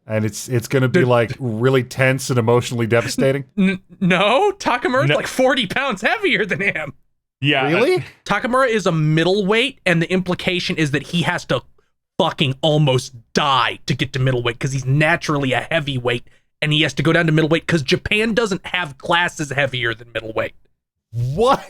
Speaker 2: and it's going to be like really tense and emotionally devastating.
Speaker 4: No, Takamura's like 40 pounds heavier than him.
Speaker 3: Yeah.
Speaker 2: Really?
Speaker 4: Takamura is a middleweight, and the implication is that he has to fucking almost die to get to middleweight because he's naturally a heavyweight, and he has to go down to middleweight because Japan doesn't have classes heavier than middleweight.
Speaker 2: What?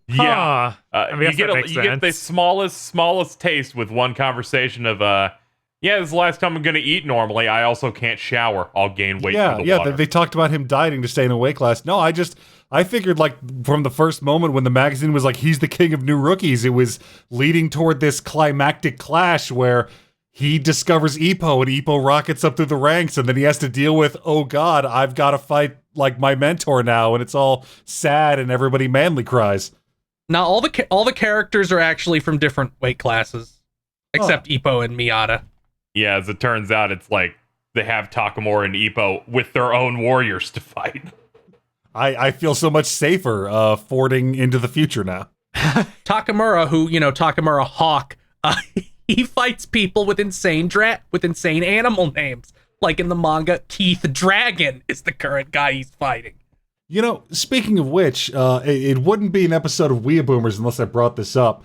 Speaker 3: Yeah.
Speaker 5: I mean,
Speaker 3: you get the smallest taste with one conversation of, yeah, this is the last time I'm going to eat normally. I also can't shower. I'll gain weight through the water.
Speaker 2: They talked about him dieting to stay in a weight class. No, I figured like from the first moment when the magazine was like, he's the king of new rookies, it was leading toward this climactic clash where he discovers Ippo and Ippo rockets up through the ranks, and then he has to deal with, oh god, I've got to fight like my mentor now, and it's all sad and everybody manly cries.
Speaker 4: Now, all the characters are actually from different weight classes, except Ippo and Miata.
Speaker 3: Yeah, as it turns out, it's like they have Takamura and Ippo with their own warriors to fight.
Speaker 2: I feel so much safer fording into the future now.
Speaker 4: Takamura, Takamura Hawk, he fights people with insane animal names. Like in the manga, Keith Dragon is the current guy he's fighting.
Speaker 2: You know, speaking of which, it wouldn't be an episode of WeeaBoomers unless I brought this up.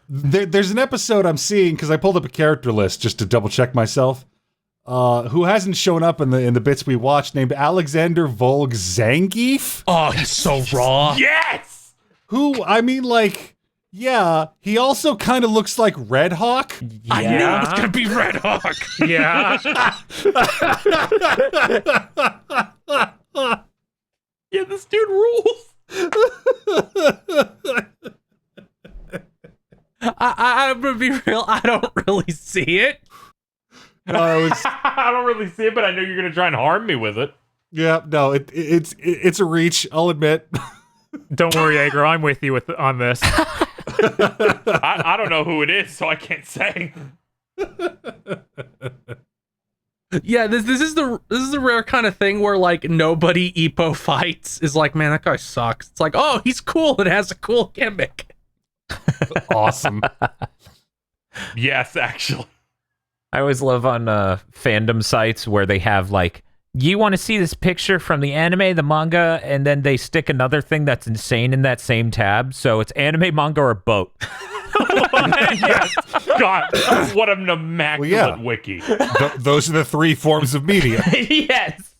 Speaker 2: There's an episode I'm seeing, because I pulled up a character list just to double check myself, who hasn't shown up in the bits we watched, named Alexander Volg Zangief.
Speaker 4: Oh, he's so raw.
Speaker 3: Yes!
Speaker 2: Who, I mean, like, Yeah, he also kind of looks like Red Hawk.
Speaker 4: I knew it was gonna be Red Hawk.
Speaker 5: Yeah.
Speaker 3: Yeah, this dude rules.
Speaker 4: I'm gonna be real. I don't really see it.
Speaker 2: No,
Speaker 3: I don't really see it, but I know you're gonna try and harm me with it.
Speaker 2: yeah, no, it's a reach. I'll admit.
Speaker 5: Don't worry, Agro. I'm with you on this.
Speaker 3: I don't know who it is, so I can't say.
Speaker 4: Yeah, this is the rare kind of thing where like nobody Ippo fights is like, man, that guy sucks. It's like, oh, he's cool and has a cool gimmick.
Speaker 2: Awesome.
Speaker 3: Yes, actually.
Speaker 1: I always love on fandom sites where they have like, you want to see this picture from the anime, the manga, and then they stick another thing that's insane in that same tab. So it's anime, manga, or boat.
Speaker 3: Yes. God, what an immaculate wiki.
Speaker 2: Those are the three forms of media.
Speaker 1: Yes.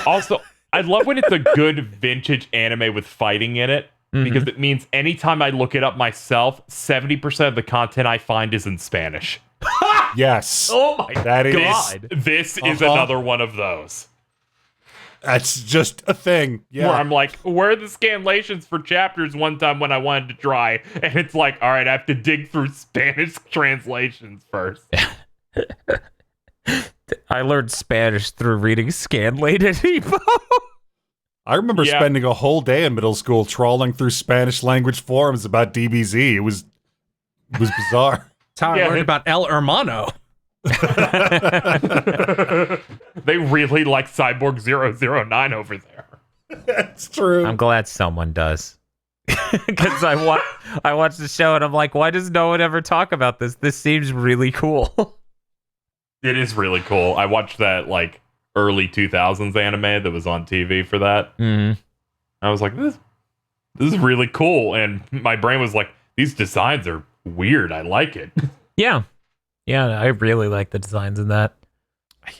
Speaker 3: Also, I love when it's a good vintage anime with fighting in it, because it means anytime I look it up myself, 70% of the content I find is in Spanish.
Speaker 2: Yes.
Speaker 1: Oh my
Speaker 2: That is-
Speaker 1: god.
Speaker 3: This is another one of those.
Speaker 2: That's just a thing. Yeah.
Speaker 3: Where I'm like, where are the scanlations for chapters one time when I wanted to try? And it's like, all right, I have to dig through Spanish translations first.
Speaker 1: I learned Spanish through reading Scanlated Ippo.
Speaker 2: I remember spending a whole day in middle school trawling through Spanish language forums about DBZ. It was bizarre.
Speaker 4: That's how I learned about El Hermano.
Speaker 3: They really like Cyborg 009 over there.
Speaker 2: That's true.
Speaker 1: I'm glad someone does. Because I watched the show and I'm like, why does no one ever talk about this? This seems really cool.
Speaker 3: It is really cool. I watched that like early 2000s anime that was on TV for that.
Speaker 1: Mm-hmm.
Speaker 3: I was like, this is really cool. And my brain was like, these designs are weird. I like it.
Speaker 1: Yeah. Yeah, I really like the designs in that.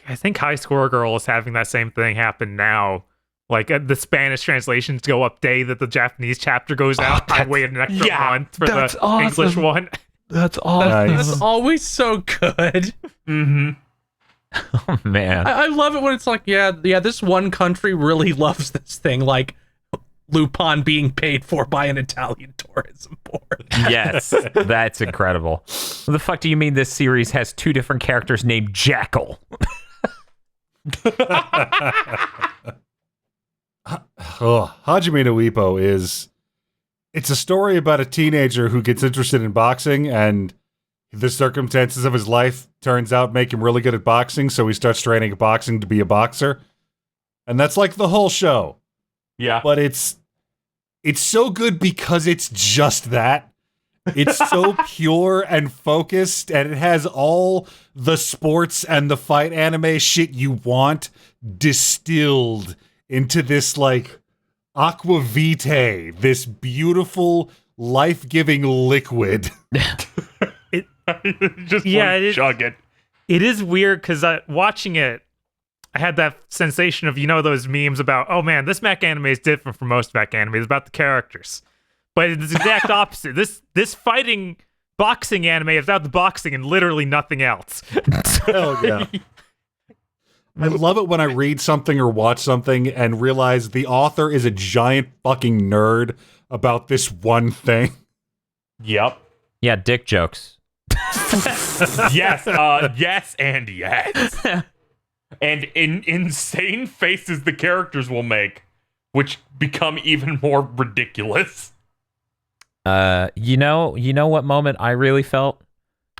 Speaker 5: I think High Score Girl is having that same thing happen now. Like the Spanish translations go up day that the Japanese chapter goes out. I waited an extra month for the
Speaker 1: awesome.
Speaker 5: English one.
Speaker 1: That's awesome.
Speaker 2: Nice.
Speaker 4: That's always so good.
Speaker 3: Mm-hmm.
Speaker 1: Oh, man.
Speaker 4: I love it when it's like, yeah, this one country really loves this thing, like Lupin being paid for by an Italian tourism board.
Speaker 1: Yes, that's incredible. What the fuck do you mean this series has two different characters named Jackal?
Speaker 2: Hajime no Ippo it's a story about a teenager who gets interested in boxing, and the circumstances of his life turns out make him really good at boxing, so he starts training at boxing to be a boxer. And that's like the whole show.
Speaker 3: Yeah.
Speaker 2: But it's so good because it's just that. It's so pure and focused, and it has all the sports and the fight anime shit you want distilled into this like aqua vitae, this beautiful life-giving liquid.
Speaker 3: Just chug it.
Speaker 5: It is weird because watching it, I had that sensation of, those memes about, oh man, this mech anime is different from most mech anime. It's about the characters. But it's the exact opposite. This fighting boxing anime is about the boxing and literally nothing else.
Speaker 2: Hell yeah. I love it when I read something or watch something and realize the author is a giant fucking nerd about this one thing.
Speaker 3: Yep.
Speaker 1: Yeah, dick jokes.
Speaker 3: Yes. Yes and yes. And insane faces the characters will make, which become even more ridiculous.
Speaker 1: You know what moment I really felt?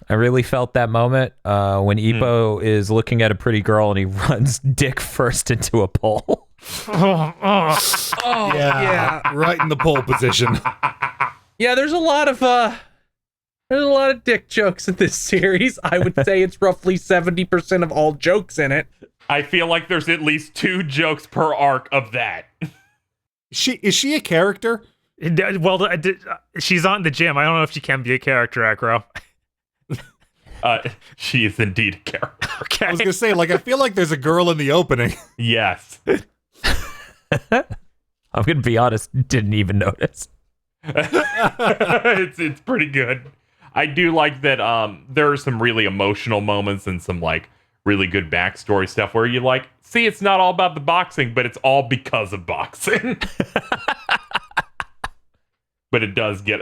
Speaker 1: I really felt that moment when Ippo is looking at a pretty girl and he runs dick first into a pole.
Speaker 4: Oh,
Speaker 2: Yeah, right in the pole position.
Speaker 4: Yeah, there's a lot of dick jokes in this series. I would say it's roughly 70% of all jokes in it.
Speaker 3: I feel like there's at least 2 jokes per arc of that.
Speaker 2: Is she a character?
Speaker 5: Well, she's on the gym. I don't know if she can be a character, Acro.
Speaker 3: She is indeed a character.
Speaker 5: Okay.
Speaker 2: I was gonna say, like, I feel like there's a girl in the opening.
Speaker 3: Yes.
Speaker 1: I'm gonna be honest, didn't even notice.
Speaker 3: It's pretty good. I do like that there are some really emotional moments and some like really good backstory stuff where you like, see, it's not all about the boxing, but it's all because of boxing. But it does get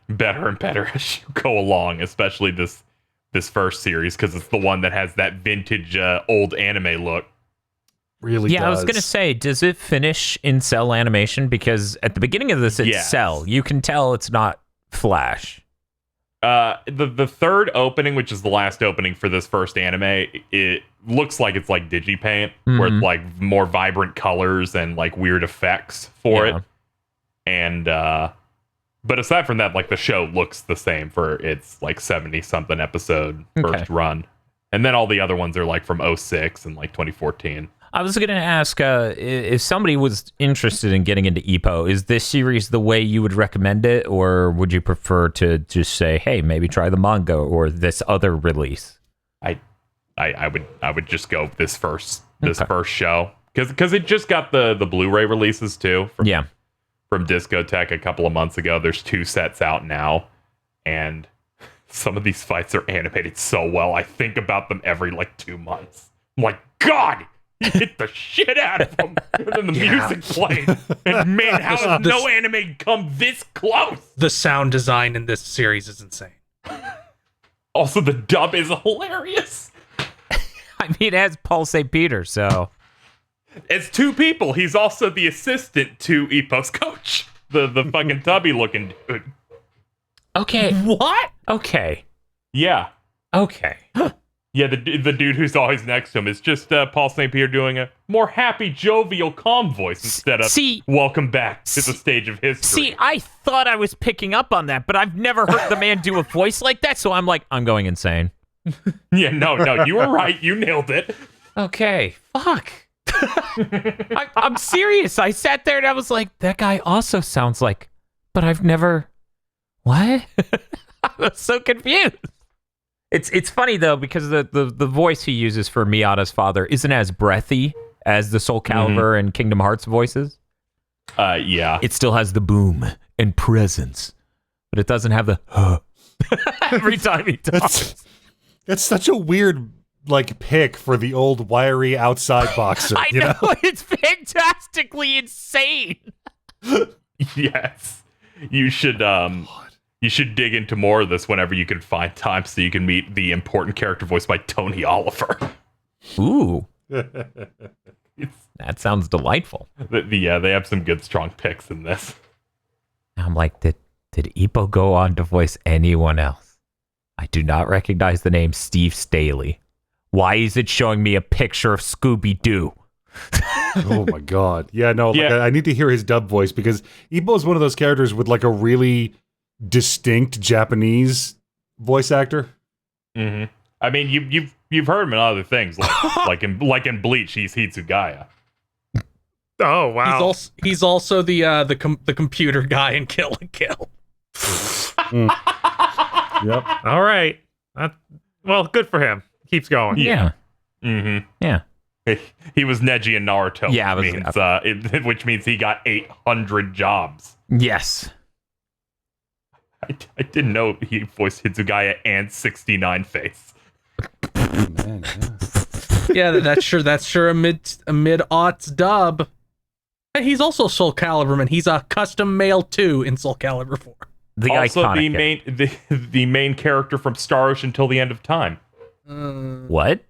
Speaker 3: better and better as you go along, especially this first series, because it's the one that has that vintage old anime look.
Speaker 2: Really
Speaker 1: Yeah,
Speaker 2: does.
Speaker 1: I was gonna say, does it finish in cell animation? Because at the beginning of this, it's
Speaker 3: Yes.
Speaker 1: cell. You can tell it's not Flash.
Speaker 3: The third opening, which is the last opening for this first anime, it looks like it's like Digipaint, where it's like more vibrant colors and like weird effects for
Speaker 1: Yeah.
Speaker 3: it. And but aside from that, like the show looks the same for its like 70 something episode first run. And then all the other ones are like from 06 and like 2014.
Speaker 1: I was going to ask if somebody was interested in getting into Ippo, is this series the way you would recommend it, or would you prefer to just say, hey, maybe try the manga or this other release?
Speaker 3: I would just go with this first show because it just got the Blu-ray releases too. From Discotech a couple of months ago. There's 2 sets out now, and some of these fights are animated so well. I think about them every like 2 months. I'm like, God, he hit the shit out of him, and then the music played. And man, how has no anime come this close?
Speaker 4: The sound design in this series is insane.
Speaker 3: Also, the dub is hilarious.
Speaker 1: I mean, it has Paul St. Peter, so...
Speaker 3: It's 2 people. He's also the assistant to Ippo's coach. The fucking tubby looking dude.
Speaker 1: Okay.
Speaker 4: What?
Speaker 1: Okay.
Speaker 3: Yeah.
Speaker 1: Okay.
Speaker 3: Yeah, the dude who's always next to him is just Paul St. Pierre doing a more happy, jovial, calm voice instead of welcome back to the stage of history.
Speaker 1: See, I thought I was picking up on that, but I've never heard the man do a voice like that, so I'm like, I'm going insane.
Speaker 3: Yeah, no, you were right. You nailed it.
Speaker 1: Okay. Fuck. I'm serious. I sat there and I was like, that guy also sounds like, but I've never... What? I was so confused. It's funny though, because the voice he uses for Miyata's father isn't as breathy as the Soul Calibur and Kingdom Hearts voices.
Speaker 3: Yeah.
Speaker 1: It still has the boom and presence, but it doesn't have the every time he talks.
Speaker 2: That's such a weird like pick for the old wiry outside boxer.
Speaker 1: I know, it's fantastically insane.
Speaker 3: Yes. You should dig into more of this whenever you can find time so you can meet the important character voiced by Tony Oliver.
Speaker 1: Ooh. That sounds delightful.
Speaker 3: Yeah, they have some good, strong picks in this.
Speaker 1: I'm like, did Ippo go on to voice anyone else? I do not recognize the name Steve Staley. Why is it showing me a picture of Scooby-Doo?
Speaker 2: Oh my god. Yeah, no, like, I need to hear his dub voice because Ippo is one of those characters with like a really distinct Japanese voice actor.
Speaker 3: Mm-hmm. I mean, you've heard him in other things, like in Bleach, he's Hitsugaya.
Speaker 5: Oh wow!
Speaker 4: He's also the computer guy in Kill la Kill.
Speaker 2: Yep.
Speaker 5: All right. Well, good for him. Keeps going.
Speaker 1: Yeah.
Speaker 3: Mm-hmm.
Speaker 1: Yeah.
Speaker 3: He was Neji in Naruto.
Speaker 1: Yeah,
Speaker 3: which means he got 800 jobs.
Speaker 1: Yes.
Speaker 3: I didn't know he voiced Hitsugaya and 69 Face.
Speaker 2: Man,
Speaker 4: Yeah, that's sure a mid-aughts dub. And he's also Soul Calibur man. He's a custom male 2 in Soul Calibur 4.
Speaker 1: The
Speaker 3: Also,
Speaker 1: iconic.
Speaker 3: the main character from Star Ocean Till the End of Time.
Speaker 1: What?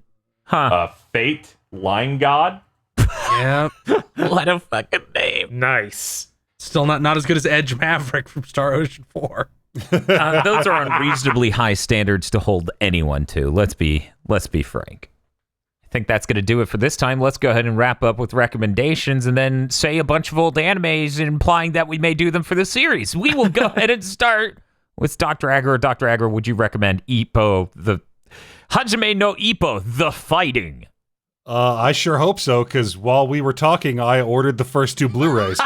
Speaker 1: Huh.
Speaker 3: Fate, Line God.
Speaker 4: Yeah.
Speaker 1: What a fucking name.
Speaker 5: Nice.
Speaker 4: Still not as good as Edge Maverick from Star Ocean 4.
Speaker 1: Those are unreasonably high standards to hold anyone to. Let's be frank. I think that's going to do it for this time. Let's go ahead and wrap up with recommendations and then say a bunch of old animes implying that we may do them for the series. We will go ahead and start with Dr. Agro. Dr. Agro, would you recommend Ippo, the Hajime no Ippo, the fighting?
Speaker 2: I sure hope so, because while we were talking, I ordered the first 2 Blu-rays.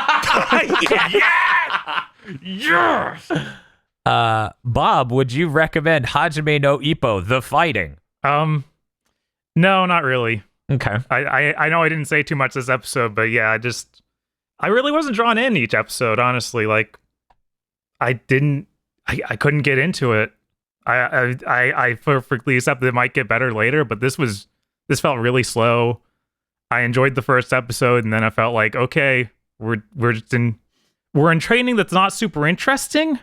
Speaker 3: Yes!
Speaker 1: Bob, would you recommend Hajime no Ippo, the fighting?
Speaker 5: No, not really.
Speaker 1: Okay.
Speaker 5: I know I didn't say too much this episode, but yeah, I really wasn't drawn in each episode, honestly. Like, I couldn't get into it. I perfectly accept that it might get better later, but this felt really slow. I enjoyed the first episode, and then I felt like, okay, we're in training that's not super interesting,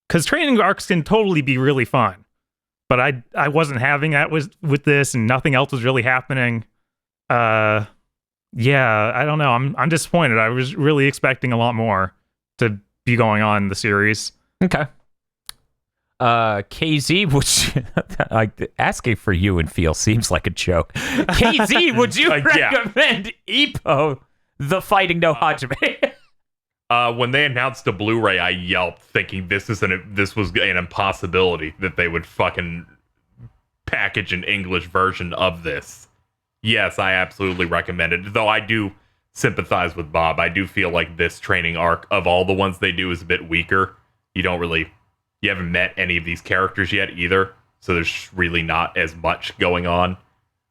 Speaker 5: because training arcs can totally be really fun. But I wasn't having that with this, and nothing else was really happening. Yeah, I don't know. I'm disappointed. I was really expecting a lot more to be going on in the series.
Speaker 1: Okay. KZ, which asking for you and feel seems like a joke. KZ, would you recommend Ippo, the Fighting No Hajime?
Speaker 3: When they announced the Blu-ray, I yelped, thinking this was an impossibility that they would fucking package an English version of this. Yes, I absolutely recommend it. Though I do sympathize with Bob. I do feel like this training arc of all the ones they do is a bit weaker. You haven't met any of these characters yet either, so there's really not as much going on.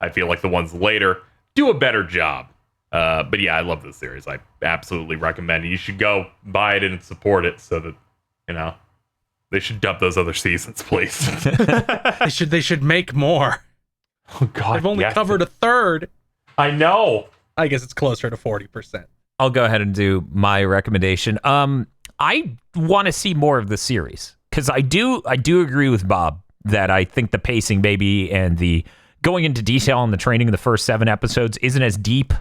Speaker 3: I feel like the ones later do a better job. But yeah, I love this series. I absolutely recommend it. You should go buy it and support it so that, they should dump those other seasons, please.
Speaker 4: They should make more.
Speaker 3: Oh God,
Speaker 4: They've only covered a third.
Speaker 3: I know.
Speaker 4: I guess it's closer to 40%.
Speaker 1: I'll go ahead and do my recommendation. I want to see more of the series. Because I do agree with Bob that I think the pacing maybe and the going into detail on the training in the first 7 episodes isn't as deep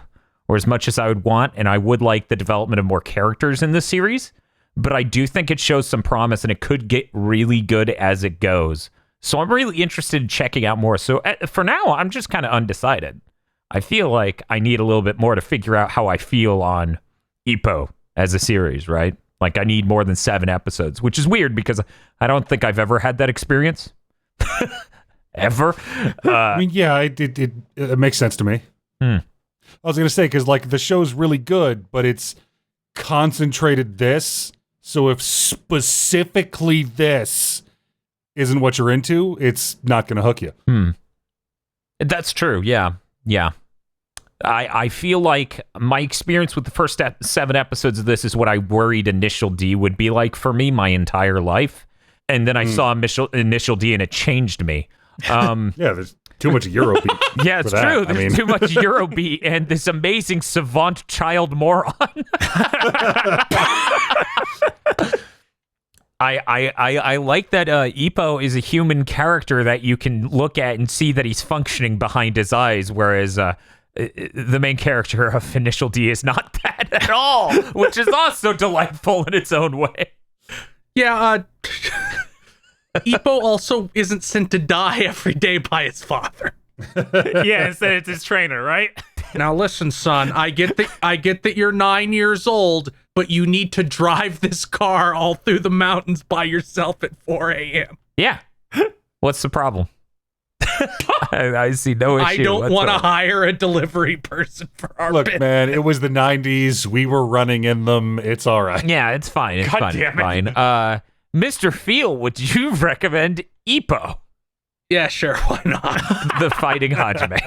Speaker 1: or as much as I would want, and I would like the development of more characters in this series, but I do think it shows some promise and it could get really good as it goes. So I'm really interested in checking out more. So for now, I'm just kind of undecided. I feel like I need a little bit more to figure out how I feel on Ippo as a series, right? Like, I need more than 7 episodes, which is weird because I don't think I've ever had that experience. Ever.
Speaker 2: I mean, yeah, it makes sense to me. I was going to say, because, like, the show's really good, but it's concentrated this. So if specifically this isn't what you're into, it's not going to hook you.
Speaker 1: That's true, yeah. Yeah. I feel like my experience with the first 7 episodes of this is what I worried Initial D would be like for me my entire life. And then I saw Initial D and it changed me.
Speaker 2: Yeah, there's too much Eurobeat.
Speaker 1: Yeah, it's true. There's too much Eurobeat and this amazing savant child moron. I like that Ippo is a human character that you can look at and see that he's functioning behind his eyes, whereas the main character of Initial D is not that at all, which is also delightful in its own way.
Speaker 4: Yeah, Ippo also isn't sent to die every day by his father.
Speaker 5: Yeah, instead it's his trainer, right?
Speaker 4: Now listen, son, I get that you're 9 years old, but you need to drive this car all through the mountains by yourself at 4 a.m.
Speaker 1: Yeah. What's the problem? I see no issue.
Speaker 4: I don't want to hire a delivery person for our
Speaker 2: Look,
Speaker 4: business.
Speaker 2: man, it was the 90s. We were running in them. It's all right.
Speaker 1: Yeah, it's fine. It's
Speaker 3: God
Speaker 1: fine.
Speaker 3: damn
Speaker 1: It's
Speaker 3: it.
Speaker 1: fine. Mr. Feel, would you recommend Ippo,
Speaker 4: Yeah, sure, why not?
Speaker 1: the Fighting Hajime?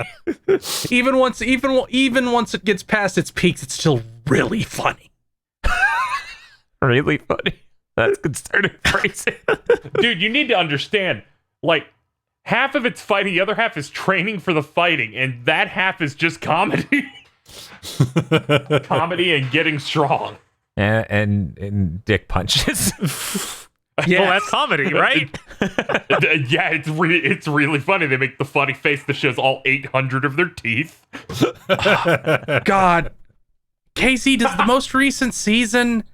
Speaker 4: even once it gets past its peaks, it's still really funny.
Speaker 1: Really funny. That's concerning phrasing.
Speaker 3: Dude, you need to understand, like, half of it's fighting, the other half is training for the fighting, and that half is just comedy. Comedy and getting strong.
Speaker 1: and dick punches.
Speaker 4: Yeah,
Speaker 5: Well, that's comedy, right?
Speaker 3: Yeah, it's really funny. They make the funny face that shows all 800 of their teeth.
Speaker 4: God. Casey, does the most recent season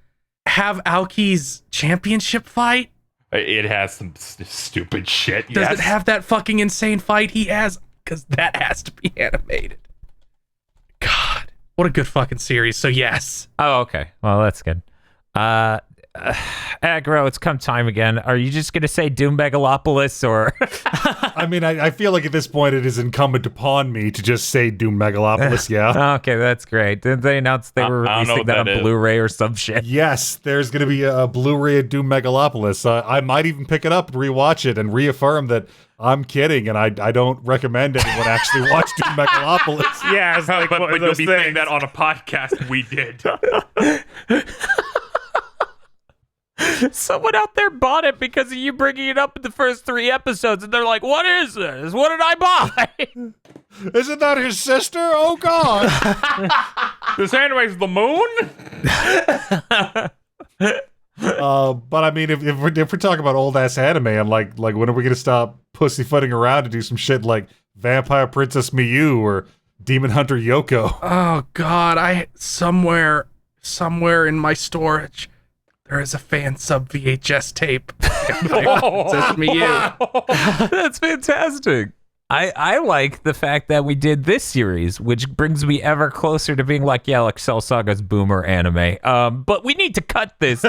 Speaker 4: have Aoki's championship fight?
Speaker 3: It has some stupid shit.
Speaker 4: Does
Speaker 3: yes.
Speaker 4: it have that fucking insane fight he has? Because that has to be animated. God, what a good fucking series. So yes.
Speaker 1: Oh, okay. Well, that's good. Aggro, it's come time again. Are you just going to say Doom Megalopolis or...
Speaker 2: I mean, I feel like at this point it is incumbent upon me to just say Doom Megalopolis, yeah.
Speaker 1: Okay, that's great. Did they announce they were
Speaker 3: I don't know
Speaker 1: releasing
Speaker 3: what
Speaker 1: that on
Speaker 3: that is.
Speaker 1: Blu-ray or some shit?
Speaker 2: Yes, there's going to be a Blu-ray of Doom Megalopolis. I might even pick it up and rewatch it and reaffirm that I'm kidding and I don't recommend anyone actually watch Doom Megalopolis.
Speaker 5: Yeah, it's like
Speaker 3: But
Speaker 5: one of
Speaker 3: you'll
Speaker 5: those
Speaker 3: be saying
Speaker 5: things.
Speaker 3: that on a podcast we did.
Speaker 1: Someone out there bought it because of you bringing it up in the first 3 episodes, and they're like, "What is this? What did I buy?"
Speaker 2: Isn't that his sister? Oh God!
Speaker 3: This anime's the moon.
Speaker 2: But I mean, if we're talking about old ass anime, I'm like when are we gonna stop pussyfooting around and do some shit like Vampire Princess Miyu or Demon Hunter Yoko?
Speaker 4: Oh God, somewhere in my storage, there is a fan sub VHS tape. Princess Miyu.
Speaker 1: That's fantastic. I like the fact that we did this series, which brings me ever closer to being like, yeah, like Cell Saga's Boomer anime. But we need to cut this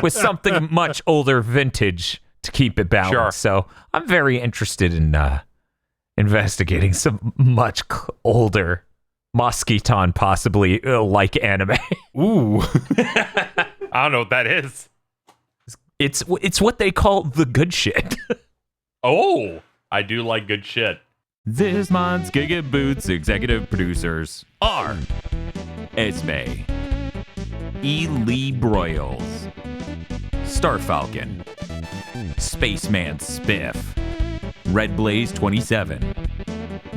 Speaker 1: with something much older vintage to keep it balanced.
Speaker 3: Sure.
Speaker 1: So I'm very interested in investigating some much older Mosquiton, possibly like anime.
Speaker 2: Ooh.
Speaker 3: I don't know what that is.
Speaker 1: It's what they call the good shit.
Speaker 3: Oh, I do like good shit.
Speaker 1: This month's GigaBoots executive producers are Esme, E. Lee Broyles, Starfalcon, Spaceman Spiff, Red Blaze 27,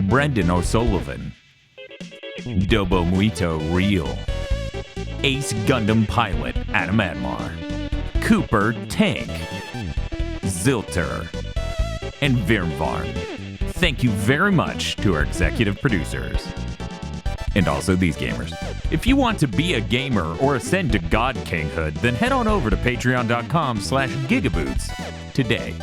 Speaker 1: Brendan O'Sullivan, Dobo Muito Real, Ace Gundam Pilot Adam Admar, Cooper Tank, Zilter, and Virmvarn. Thank you very much to our executive producers. And also these gamers. If you want to be a gamer or ascend to God Kinghood, then head on over to patreon.com/gigaboots today.